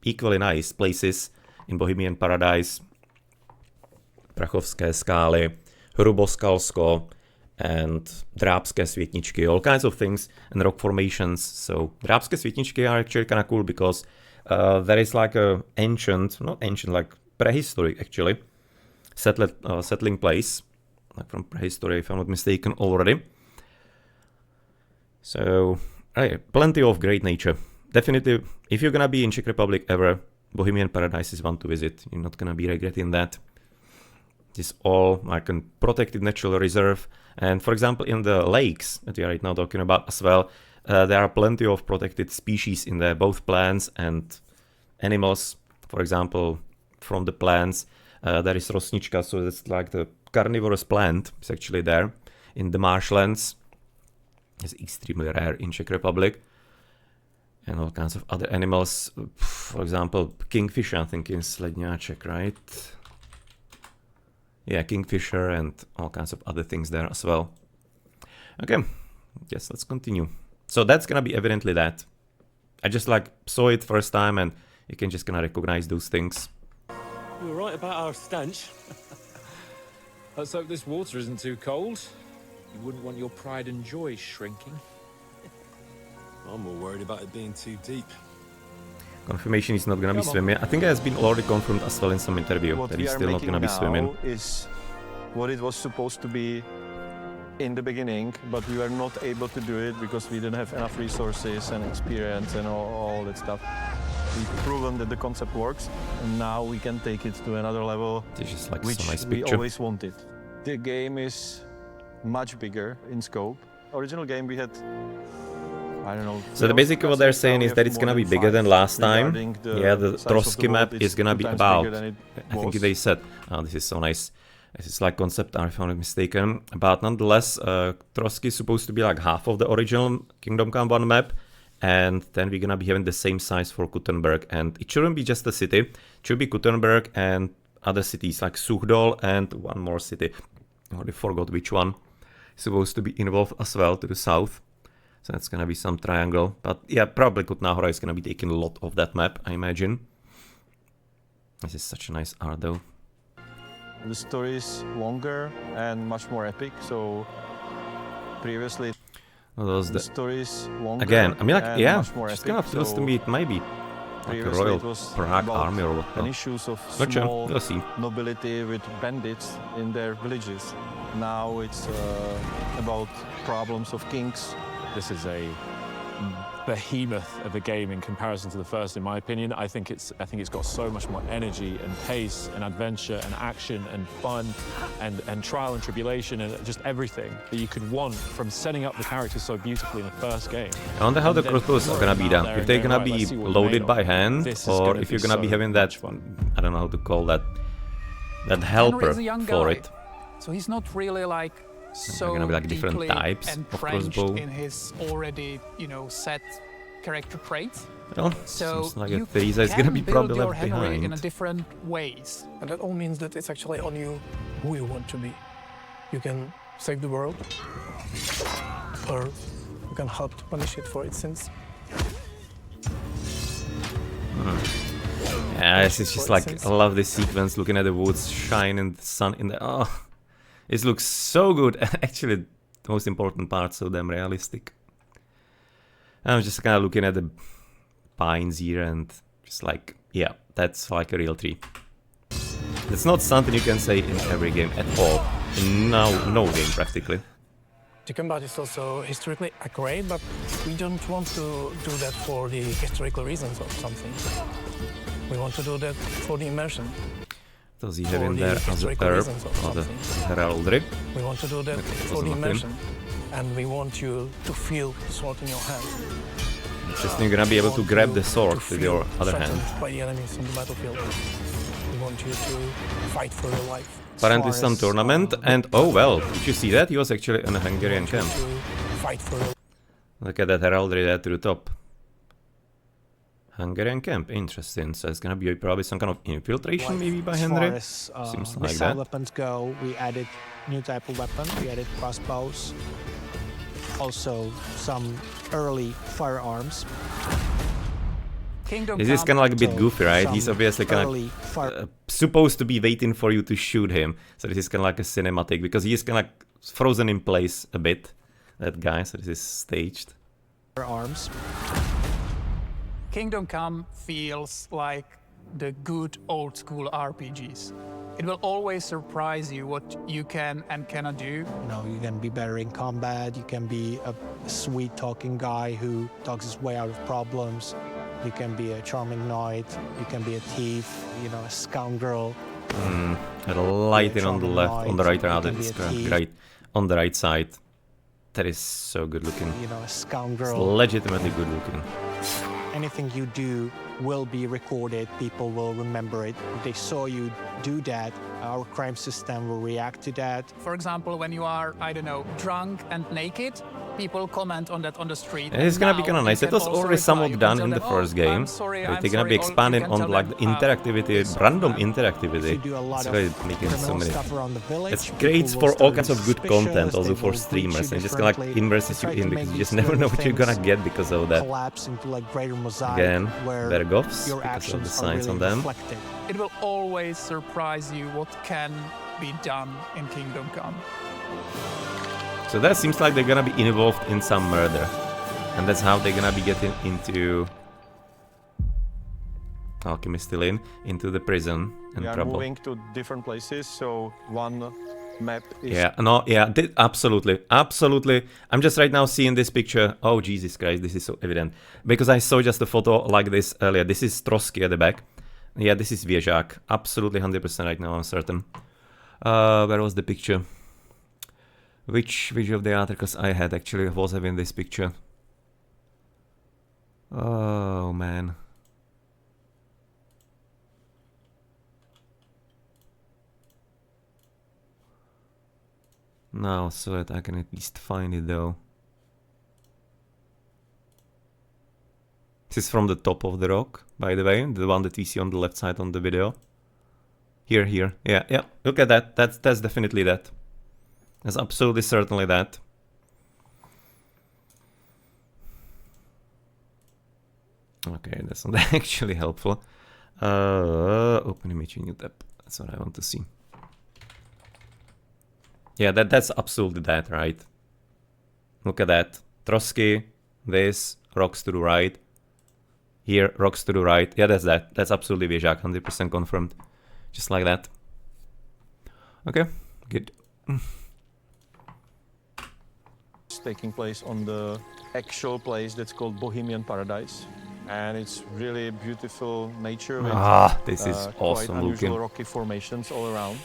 equally nice places in Bohemian Paradise. Prachovské skály, Hruboskalsko, and Drábské světničky, all kinds of things, and rock formations. So Drábské světničky are actually kind of cool because there is like a like prehistoric actually, settling place, like from prehistory if I'm not mistaken already. So plenty of great nature. Definitely, if you're gonna be in Czech Republic ever, Bohemian Paradise is one to visit. You're not gonna be regretting that. This is all like a protected natural reserve. And for example, in the lakes that we are right now talking about as well, there are plenty of protected species in there, both plants and animals. For example, from the plants, there is rosnička, so it's like the carnivorous plant. It's actually there in the marshlands. It's extremely rare in Czech Republic. And all kinds of other animals. For example, kingfisher, I think in Sledňáček, right? Yeah, kingfisher and all kinds of other things there as well. Okay, yes, let's continue. So that's gonna be evidently that. I just like saw it first time and you can just gonna recognize those things. You were right about our stench. Let's hope this water isn't too cold. You wouldn't want your pride and joy shrinking. I'm more worried about it being too deep. Confirmation is not gonna be swimming. I think it has been already confirmed as well in some interview that he's still not gonna be swimming. Is what it was supposed to be in the beginning, but we were not able to do it because we didn't have enough resources and experience and all that stuff. We've proven that the concept works, and now we can take it to another level, This is like which so nice we picture. always wanted. The game is much bigger in scope. Original game we had, I don't know. So the basically what they're saying is that it's gonna be bigger than last time. Yeah, the Trosky map is gonna be about, I think they said, oh, this is so nice. This is like concept art if I'm not mistaken. But nonetheless, Trosky is supposed to be like half of the original Kingdom Come 1 map. And then we're gonna be having the same size for Kuttenberg. And it shouldn't be just a city. It should be Kuttenberg and other cities like Suchdol and one more city. I already forgot which one. Supposed to be involved as well to the south. So that's gonna be some triangle. But yeah, probably Kutná Hora is gonna be taking a lot of that map, I imagine. This is such a nice art though. The story is longer and much more epic, so previously the story is longer. Again, I mean, like, yeah, much more just epic, kind of feels so to me it might be like a royal Prague army or whatnot. Issues of Not sure, small we'll see. nobility with bandits in their villages. Now it's about problems of kings. This is a behemoth of a game in comparison to the first, in my opinion. I think it's got so much more energy and pace and adventure and action and fun and trial and tribulation and just everything that you could want from setting up the characters so beautifully in the first game. I wonder how the crossbows are gonna be done. If they're gonna be loaded by hand, or if you're gonna be having that, I don't know how to call that helper for it. So he's not really like so gonna be like different deeply types of entrenched crossbow. in his already, set character traits. Well, So seems like you Theresa is gonna be can probably build your left Henry in a behind. different ways. And that all means that it's actually on you who you want to be. You can save the world, or you can help to punish it for its sins. Yeah, it's just like, I love this sequence, looking at the woods shine in the sun in the, oh, it looks so good. Actually, most important part, so damn realistic. I'm just kind of looking at the pines here and just like, yeah, that's like a real tree. It's not something you can say in every game at all. In no game practically. The combat is also historically accurate, but we don't want to do that for the historical reasons or something. We want to do that for the immersion. Does he have in there as a herb or the heraldry? We want to do that for the immersion. And we want you to feel the sword in your hand. Just you're gonna be able to grab the sword with your other hand. By the enemies on the battlefield. We want you to fight for your life. Apparently some tournament, and oh well, did you see that? He was actually in a Hungarian camp. Look at that heraldry there to the top. Hungarian camp, interesting. So it's gonna be probably some kind of infiltration maybe by Henry. Seems like that. Weapons go, we added new type of weapon. We added crossbows. Also some early firearms. This is kind of like a bit goofy, right? He's obviously kind of supposed to be waiting for you to shoot him. So this is kind of like a cinematic, because he's kind of like frozen in place a bit, that guy. So this is staged. Firearms. Kingdom Come feels like the good old school RPGs. It will always surprise you what you can and cannot do. You know, you can be better in combat. You can be a sweet talking guy who talks his way out of problems. You can be a charming knight. You can be a thief. You know, a scoundrel. A lighting on the left, on the right rather. It's great. On the right side. That is so good looking. You know, a scoundrel. It's legitimately good looking. Anything you do will be recorded. People will remember it. If they saw you do that, our crime system will react to that. For example, when you are, I don't know, drunk and naked, people comment on that on the street. It's gonna be kind of nice. It was already somewhat done in the first game. They're gonna be expanding on like the interactivity, random interactivity. It's really making so many. It's great for all kinds of good content, also for streamers. And just kind of like immerses you in, because you just never know what you're gonna get because of that. Again, Bergovs, because of the signs on them. It will always surprise you what can be done in Kingdom Come. So that seems like they're gonna be involved in some murder. And that's how they're gonna be getting into... Alchemist still into the prison and trouble. We are moving to different places, so one map is... Yeah, no, yeah, absolutely, absolutely. I'm just right now seeing this picture. Oh, Jesus Christ, this is so evident. Because I saw just a photo like this earlier. This is Trosky at the back. Yeah, this is Věžák. Absolutely 100% right now, I'm certain. Where was the picture? Which of the articles I had actually was having this picture? Oh, man. Now, so that I can at least find it though. This is from the top of the rock, by the way, the one that we see on the left side on the video. Here, yeah, look at that, that's definitely that. That's absolutely certainly that. Okay, that's not actually helpful. Open image in new tab, that's what I want to see. Yeah, that's absolutely that, right? Look at that. Trosky, this, rocks to the right. Here, rocks to the right. Yeah, that's that. That's absolutely Věžák, 100% confirmed. Just like that. Okay, good. It's taking place on the actual place that's called Bohemian Paradise. And it's really beautiful nature with this is awesome quite unusual looking. rocky formations all around.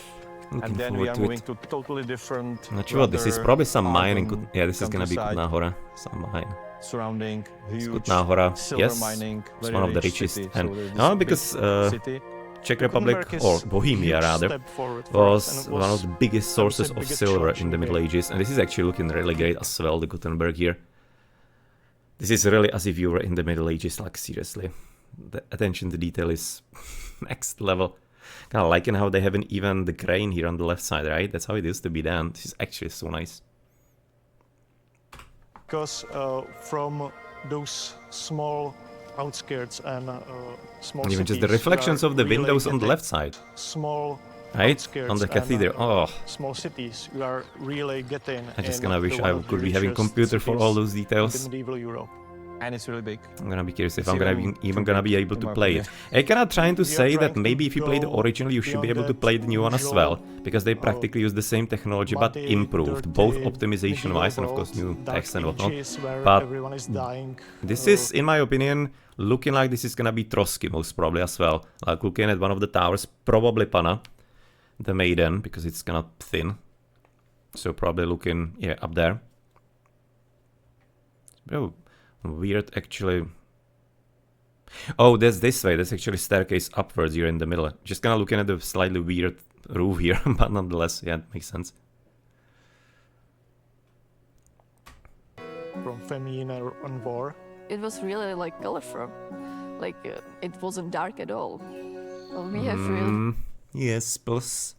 Looking And then we are moving it. to totally different... Not sure, this is probably some mining. Yeah, this is gonna be Kutná Hora. Some mine. Surrounding huge Kutná Hora, silver yes. mining, It's very one of the rich richest. city, And so this no, big because city. Czech Republic, or Bohemia rather, was one of the biggest sources of silver in the Middle Ages. And this is actually looking really great as well, the Gutenberg here. This is really as if you were in the Middle Ages, like seriously. The attention to detail is next level. Kind of liking how they haven't even the crane here on the left side, right? That's how it used to be done. This is actually so nice. Because from those small outskirts and small And even just cities, the reflections we are of the really windows on the getting left side. small Right? outskirts On the and, cathedral. Oh, small cities, you are really getting. I just in kinda wish the I one of the could be having richest computer for cities all those in details. the medieval Europe. And it's really big. I'm gonna be curious if It's I'm gonna even be even too gonna big, be able in to my play it. opinion. I kinda trying to We are say trying that to maybe if you played go originally, you should be beyond able to that play the new one as usual, well, because they practically use the same technology but muddy, improved, dirty both optimization-wise and of course medieval new world, dark text and whatnot. ages where But everyone is dying. this is, in my opinion, looking like this is gonna be Trosky most probably as well. Like looking at one of the towers, probably Pana, the maiden, because it's kind of thin. So probably looking, yeah, up there. Oh, weird actually. Oh, that's this way. That's actually staircase upwards here in the middle. Just kind of looking at the slightly weird roof here, but nonetheless, yeah, it makes sense. From famine and war. It was really like colorful. Like it wasn't dark at all. Well, we have really. Yes, plus.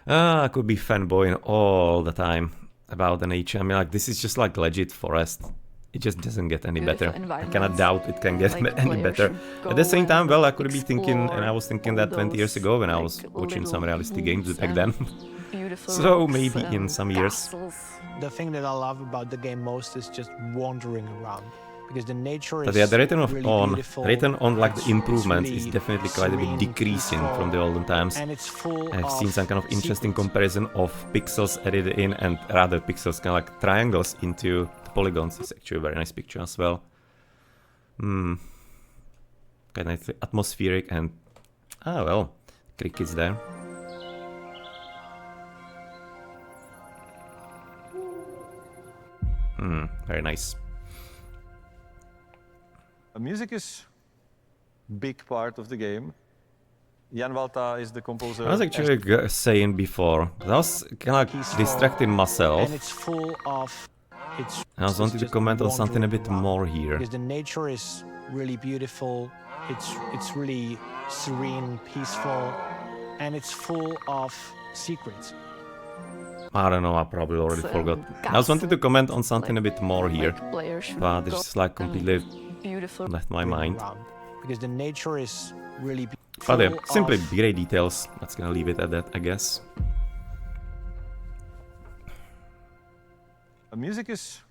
I could be fanboying all the time about the nature. I mean, like, this is just like legit forest. It just doesn't get any Beautiful better. I environments. cannot doubt it can get Like, any players better. should At the go same time, and well, I could be thinking, and I was explore thinking that all 20 years those, ago when I like, was watching some little realistic games woods back then. Beautiful So rocks maybe in and some years. castles. The thing that I love about the game most is just wandering around. Because the nature But is yeah, the really written on like the It's improvements is really definitely quite a bit serene, decreasing from the peaceful, olden times. and it's full I've seen some kind of interesting secrets. comparison of pixels added in and rather pixels kind of like triangles into the polygons. It's actually a very nice picture as well. Quite nicely atmospheric and well, crickets there. Very nice. Music is big part of the game. Jan Walta is the composer. I was actually saying before, I was kind of like distracting myself. And it's full of. I was wanting to comment on something a bit more here. Because the nature is really beautiful. It's really serene, peaceful, and it's full of secrets. I don't know, I probably already forgot. I was wanting to comment on something a bit more here, Like players should but go it's just like completely beautiful. left my mind. Because the nature is really But yeah, full simply of great details. Let's gonna leave it at that, I guess. Music is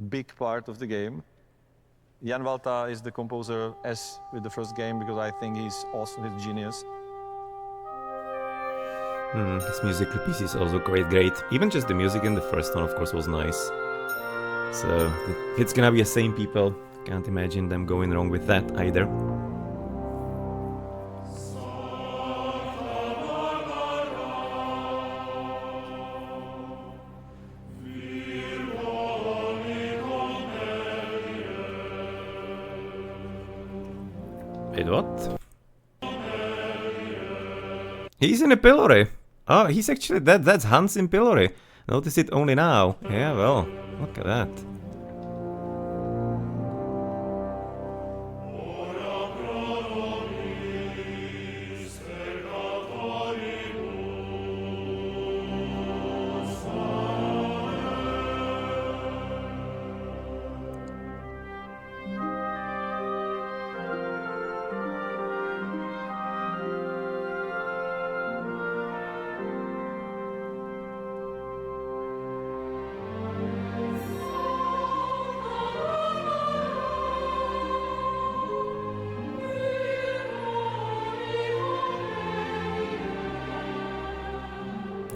big part of the game. Jan Walta is the composer as with the first game because I think he's awesome, he's genius. His musical piece is also great. Even just the music in the first one, of course, was nice. So if it's gonna be the same people, can't imagine them going wrong with that either. Wait, what? He's in a pillory. Oh, he's actually that's Hans in pillory. Notice it only now. Yeah, well, look at that.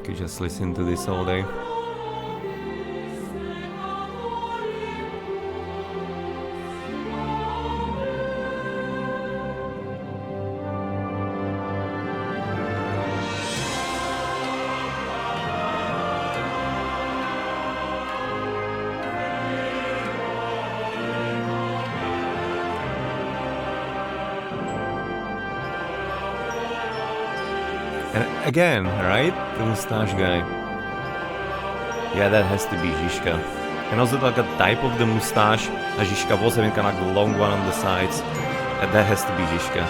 Could just listen to this all day. And again, right? The moustache guy. Yeah, that has to be Žižka. And also like a type of the moustache. Žižka was having kind of like a long one on the sides. And that has to be Žižka.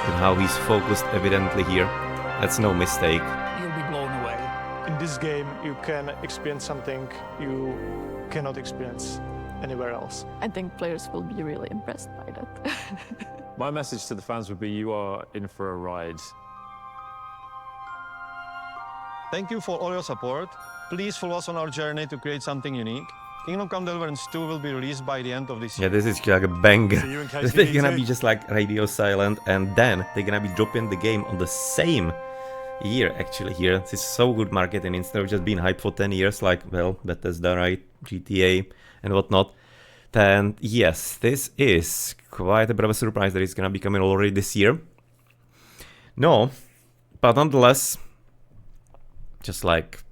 And how he's focused evidently here. That's no mistake. You'll be blown away. In this game, you can experience something you cannot experience anywhere else. I think players will be really impressed by that. My message to the fans would be you are in for a ride. Thank you for all your support. Please follow us on our journey to create something unique. Kingdom Come Deliverance II will be released by the end of this year. Yeah, this is like a banger. See you in case They're you need gonna to. be just like radio silent, and then they're gonna be dropping the game on the same year actually here. This is so good marketing instead of just being hyped for 10 years like, well, Bethesda, right, GTA and whatnot. Then yes, this is quite a bit of a surprise that it's gonna be coming already this year. No, but nonetheless, just like,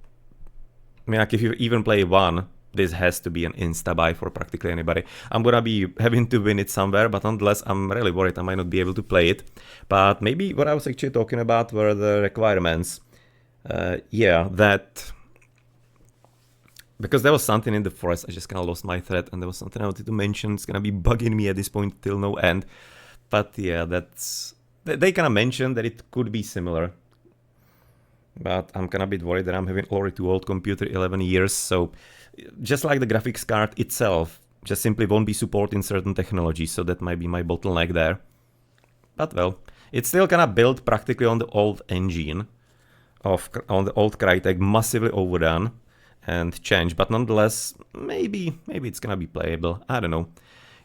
I mean, like if you even play one, this has to be an insta-buy for practically anybody. I'm gonna be having to win it somewhere, but nonetheless, I'm really worried I might not be able to play it. But maybe what I was actually talking about were the requirements. Yeah, that... Because there was something in the forest, I just kind of lost my thread, and there was something I wanted to mention. It's gonna be bugging me at this point till no end. But yeah, that's... They kind of mentioned that it could be similar. But I'm kind of a bit worried that I'm having already too old computer, 11 years, so... Just like the graphics card itself, just simply won't be supporting certain technologies, so that might be my bottleneck there. But well, it's still kind of built practically on the old engine, on the old Crytek, massively overdone and changed, but nonetheless, maybe it's gonna be playable, I don't know.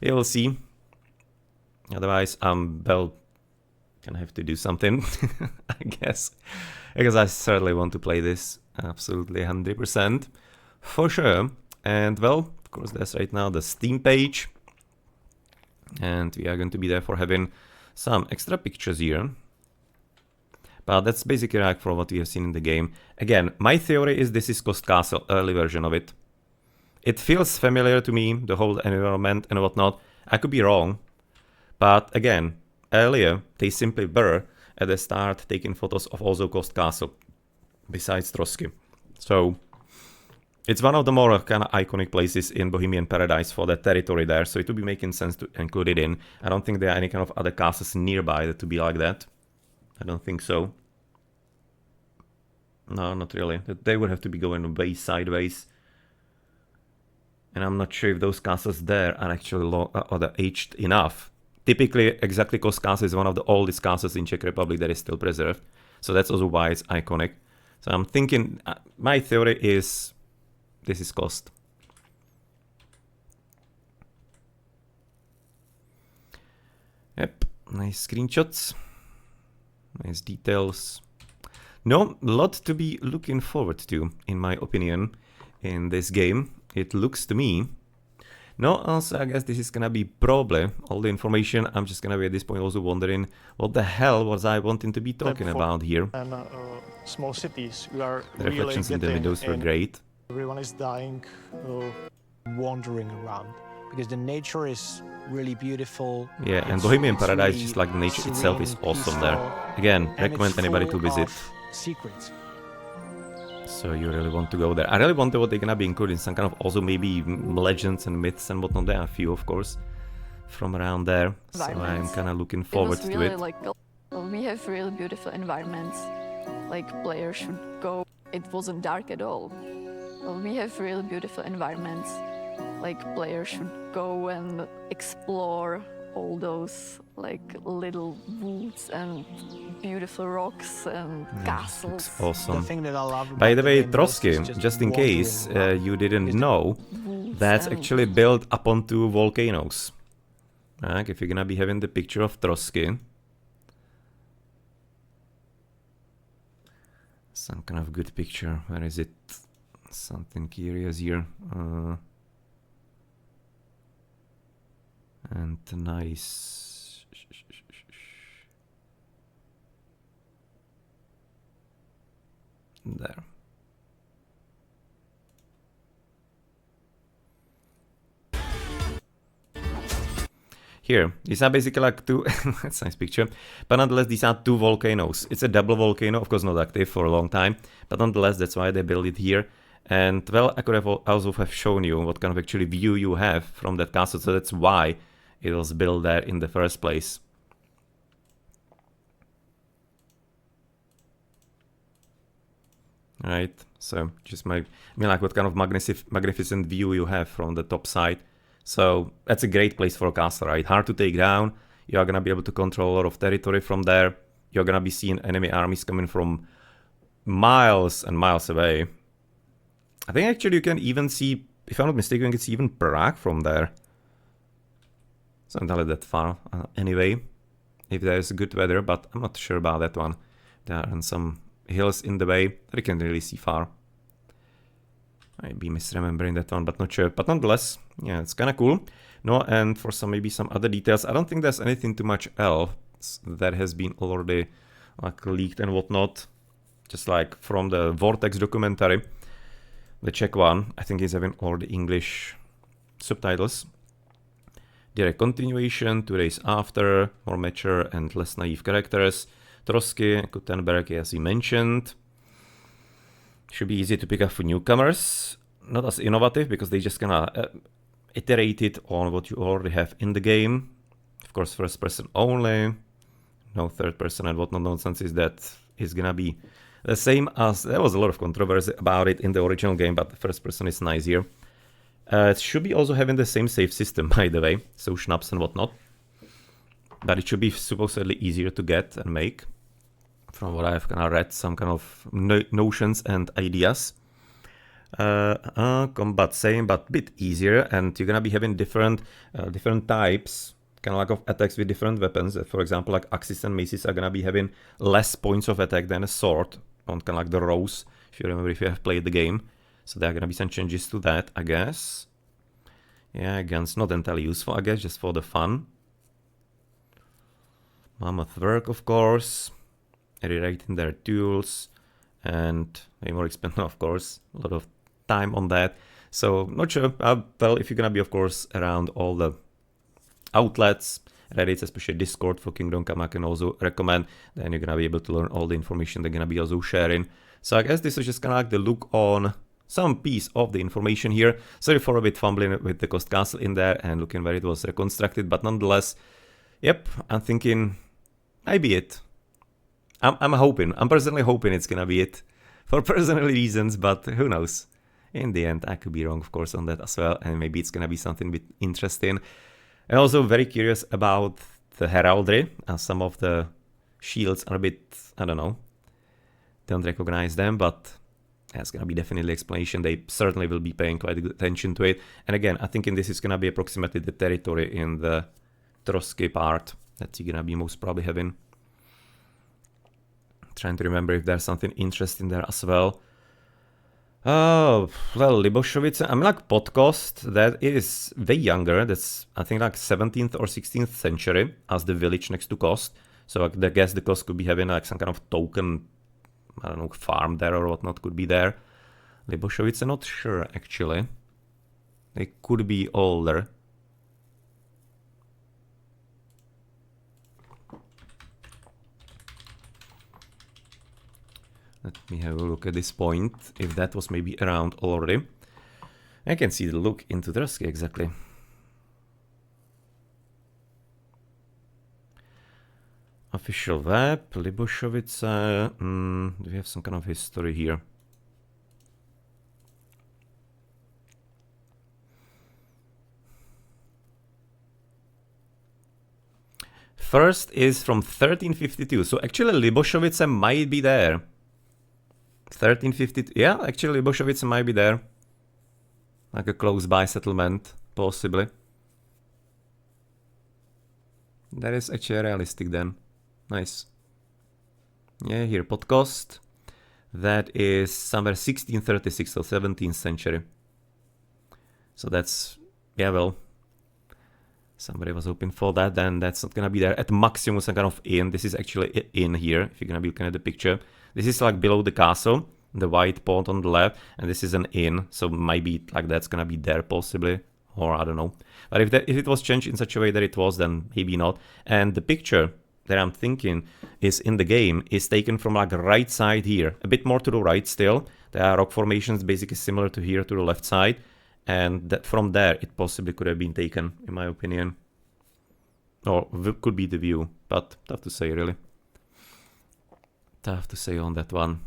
You'll see. Otherwise, well, gonna have to do something, I guess. Because I certainly want to play this, absolutely 100%. For sure. And well, of course, there's right now the Steam page. And we are going to be there for having some extra pictures here. But that's basically like for what we have seen in the game. Again, my theory is this is Kost Castle, early version of it. It feels familiar to me, the whole environment and whatnot. I could be wrong. But again, earlier, they simply were at the start taking photos of also Kost Castle, besides Trosky. So... It's one of the more kind of iconic places in Bohemian Paradise for that territory there, so it would be making sense to include it in. I don't think there are any kind of other castles nearby that to be like that. I don't think so. No, not really. They would have to be going way sideways. And I'm not sure if those castles there are actually aged enough. Typically, exactly Kost Castle is one of the oldest castles in Czech Republic that is still preserved. So that's also why it's iconic. So I'm thinking, my theory is... This is Kost. Yep, nice screenshots. Nice details. No, a lot to be looking forward to, in my opinion, in this game. It looks to me. No, also I guess this is gonna be probably all the information. I'm just gonna be at this point also wondering what the hell was I wanting to be talking about here. And small cities, we are The reflections in the windows were great. Everyone is dying. Wandering around because the nature is really beautiful. Yeah, and It's Bohemian Paradise, really just like the nature serene, itself is awesome there. peaceful, Again, and recommend it's anybody to full visit. of secrets. So you really want to go there. I really wonder what they're gonna be including, some kind of also maybe legends and myths and whatnot. There are a few, of course, from around there. So I'm kind of looking forward it was to really it. like we have really beautiful environments. Like players should go. It wasn't dark at all. We have really beautiful environments. Like players should go and explore all those like little woods and beautiful rocks and castles. Looks awesome. The thing that I love By about the way, game is Trosky, just just in wandering case around. you didn't Is the know, Woods that's and actually built up onto volcanoes. Like if you're gonna be having the picture of Trosky, some kind of good picture. Where is it? Something curious here. And nice. There. Here, these are basically like two, that's a nice picture, but nonetheless these are two volcanoes. It's a double volcano, of course not active for a long time, but nonetheless that's why they built it here. And well, I could have also have shown you what kind of actually view you have from that castle, so that's why it was built there in the first place. Right, so just I mean like what kind of magnificent view you have from the top side. So that's a great place for a castle, right? Hard to take down. You are gonna be able to control a lot of territory from there. You're gonna be seeing enemy armies coming from miles and miles away. I think actually you can even see, if I'm not mistaken, you can see even Prague from there. It's not entirely that far anyway, if there's good weather, but I'm not sure about that one. There are some hills in the way that you can really see far. I might be misremembering that one, but not sure. But nonetheless, yeah, it's kind of cool. No, and for some maybe some other details, I don't think there's anything too much else that has been already like leaked and whatnot. Just like from the Vortex documentary, the Czech one, I think is having already English subtitles. Direct continuation, 2 days after, more mature and less naive characters. Trosky, Gutenberg, as he mentioned. Should be easy to pick up for newcomers. Not as innovative because they just kinda iterated on what you already have in the game. Of course, first person only. No third person and whatnot nonsense is gonna be the same as, there was a lot of controversy about it in the original game, but the first person is nice here. It should be also having the same save system, by the way, so schnapps and whatnot. But it should be supposedly easier to get and make, from what I've kind of read, some kind of notions and ideas. Combat same, but a bit easier, and you're gonna be having different types, kind of like of attacks with different weapons. For example, like axes and maces are gonna be having less points of attack than a sword on kind of like the rows, if you remember if you have played the game. So there are gonna be some changes to that, I guess. Yeah, guns not entirely useful, I guess, just for the fun. Mammoth work, of course. Rewriting their tools, and way more expensive, of course. A lot of time on that. So not sure. Well, if you're gonna be, of course, around all the outlets, Reddit, especially Discord for Kingdom Come, I can also recommend. Then you're gonna be able to learn all the information they're gonna be also sharing. So I guess this is just kind of like the look on some piece of the information here. Sorry for a bit fumbling with the Kost Castle in there and looking where it was reconstructed, but nonetheless, yep, I'm thinking maybe it. I'm hoping. I'm personally hoping it's gonna be it for personal reasons, but who knows? In the end, I could be wrong, of course, on that as well, and maybe it's gonna be something a bit interesting. I'm also very curious about the heraldry, as some of the shields are a bit, I don't know, don't recognize them, but it's gonna be definitely explanation. They certainly will be paying quite good attention to it. And again, I think in this is gonna be approximately the territory in the Trosky part that you're gonna be most probably having. Trying to remember if there's something interesting there as well. Oh, well, Liboshovice, I mean, like Podkost, that is way younger. That's, I think, like 17th or 16th century as the village next to Kost. So I guess the Kost could be having like some kind of token, I don't know, farm there or whatnot could be there. Liboshovice, not sure, actually. They could be older. Let me have a look at this point, if that was maybe around already. I can see the look into Trosky exactly. Official web, Liboshovice. Do we have some kind of history here? First is from 1352, so actually Liboshovice might be there. 1352, yeah, actually Liboshovice might be there. Like a close by settlement, possibly. That is actually realistic then. Nice. Yeah, here, Podkost. That is somewhere 1636 or 17th century. So that's, yeah, well, somebody was hoping for that, then that's not gonna be there. At maximum, some kind of inn. This is actually an inn here, if you're gonna be looking at the picture. This is like below the castle, the white pond on the left, and this is an inn, so maybe like that's gonna be there possibly, or I don't know. But if it was changed in such a way that it was, then maybe not. And the picture that I'm thinking is in the game is taken from like right side here, a bit more to the right still. There are rock formations basically similar to here to the left side, and that from there it possibly could have been taken, in my opinion. Or could be the view, but tough to say really. Tough to say on that one.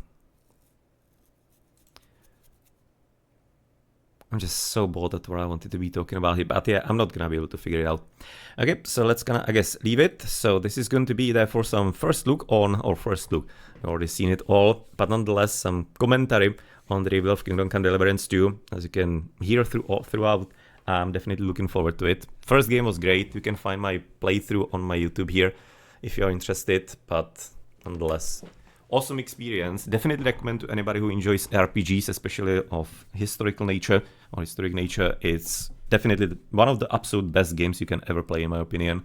I'm just so bored at what I wanted to be talking about here, but yeah, I'm not gonna be able to figure it out. Okay, so let's gonna, I guess, leave it. So this is going to be there for some first look on, or first look, I've already seen it all, but nonetheless some commentary on the reveal of Kingdom Come Deliverance II. As you can hear throughout, I'm definitely looking forward to it. First game was great. You can find my playthrough on my YouTube here if you're interested, but nonetheless, awesome experience. Definitely recommend to anybody who enjoys RPGs, especially of historical nature or historic nature. It's definitely one of the absolute best games you can ever play, in my opinion.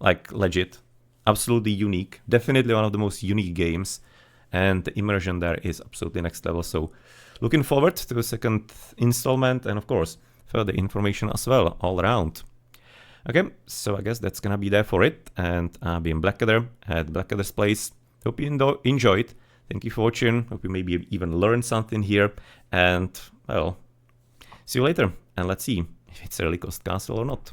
Like, legit. Absolutely unique. Definitely one of the most unique games. And the immersion there is absolutely next level. So, looking forward to the second installment and, of course, further information as well, all around. Okay, so I guess that's gonna be there for it. And I'll be in Blackadder at Blackadder's place. Hope you enjoyed. Thank you for watching. Hope you maybe even learned something here. And, well, see you later. And let's see if it's a really Kost castle or not.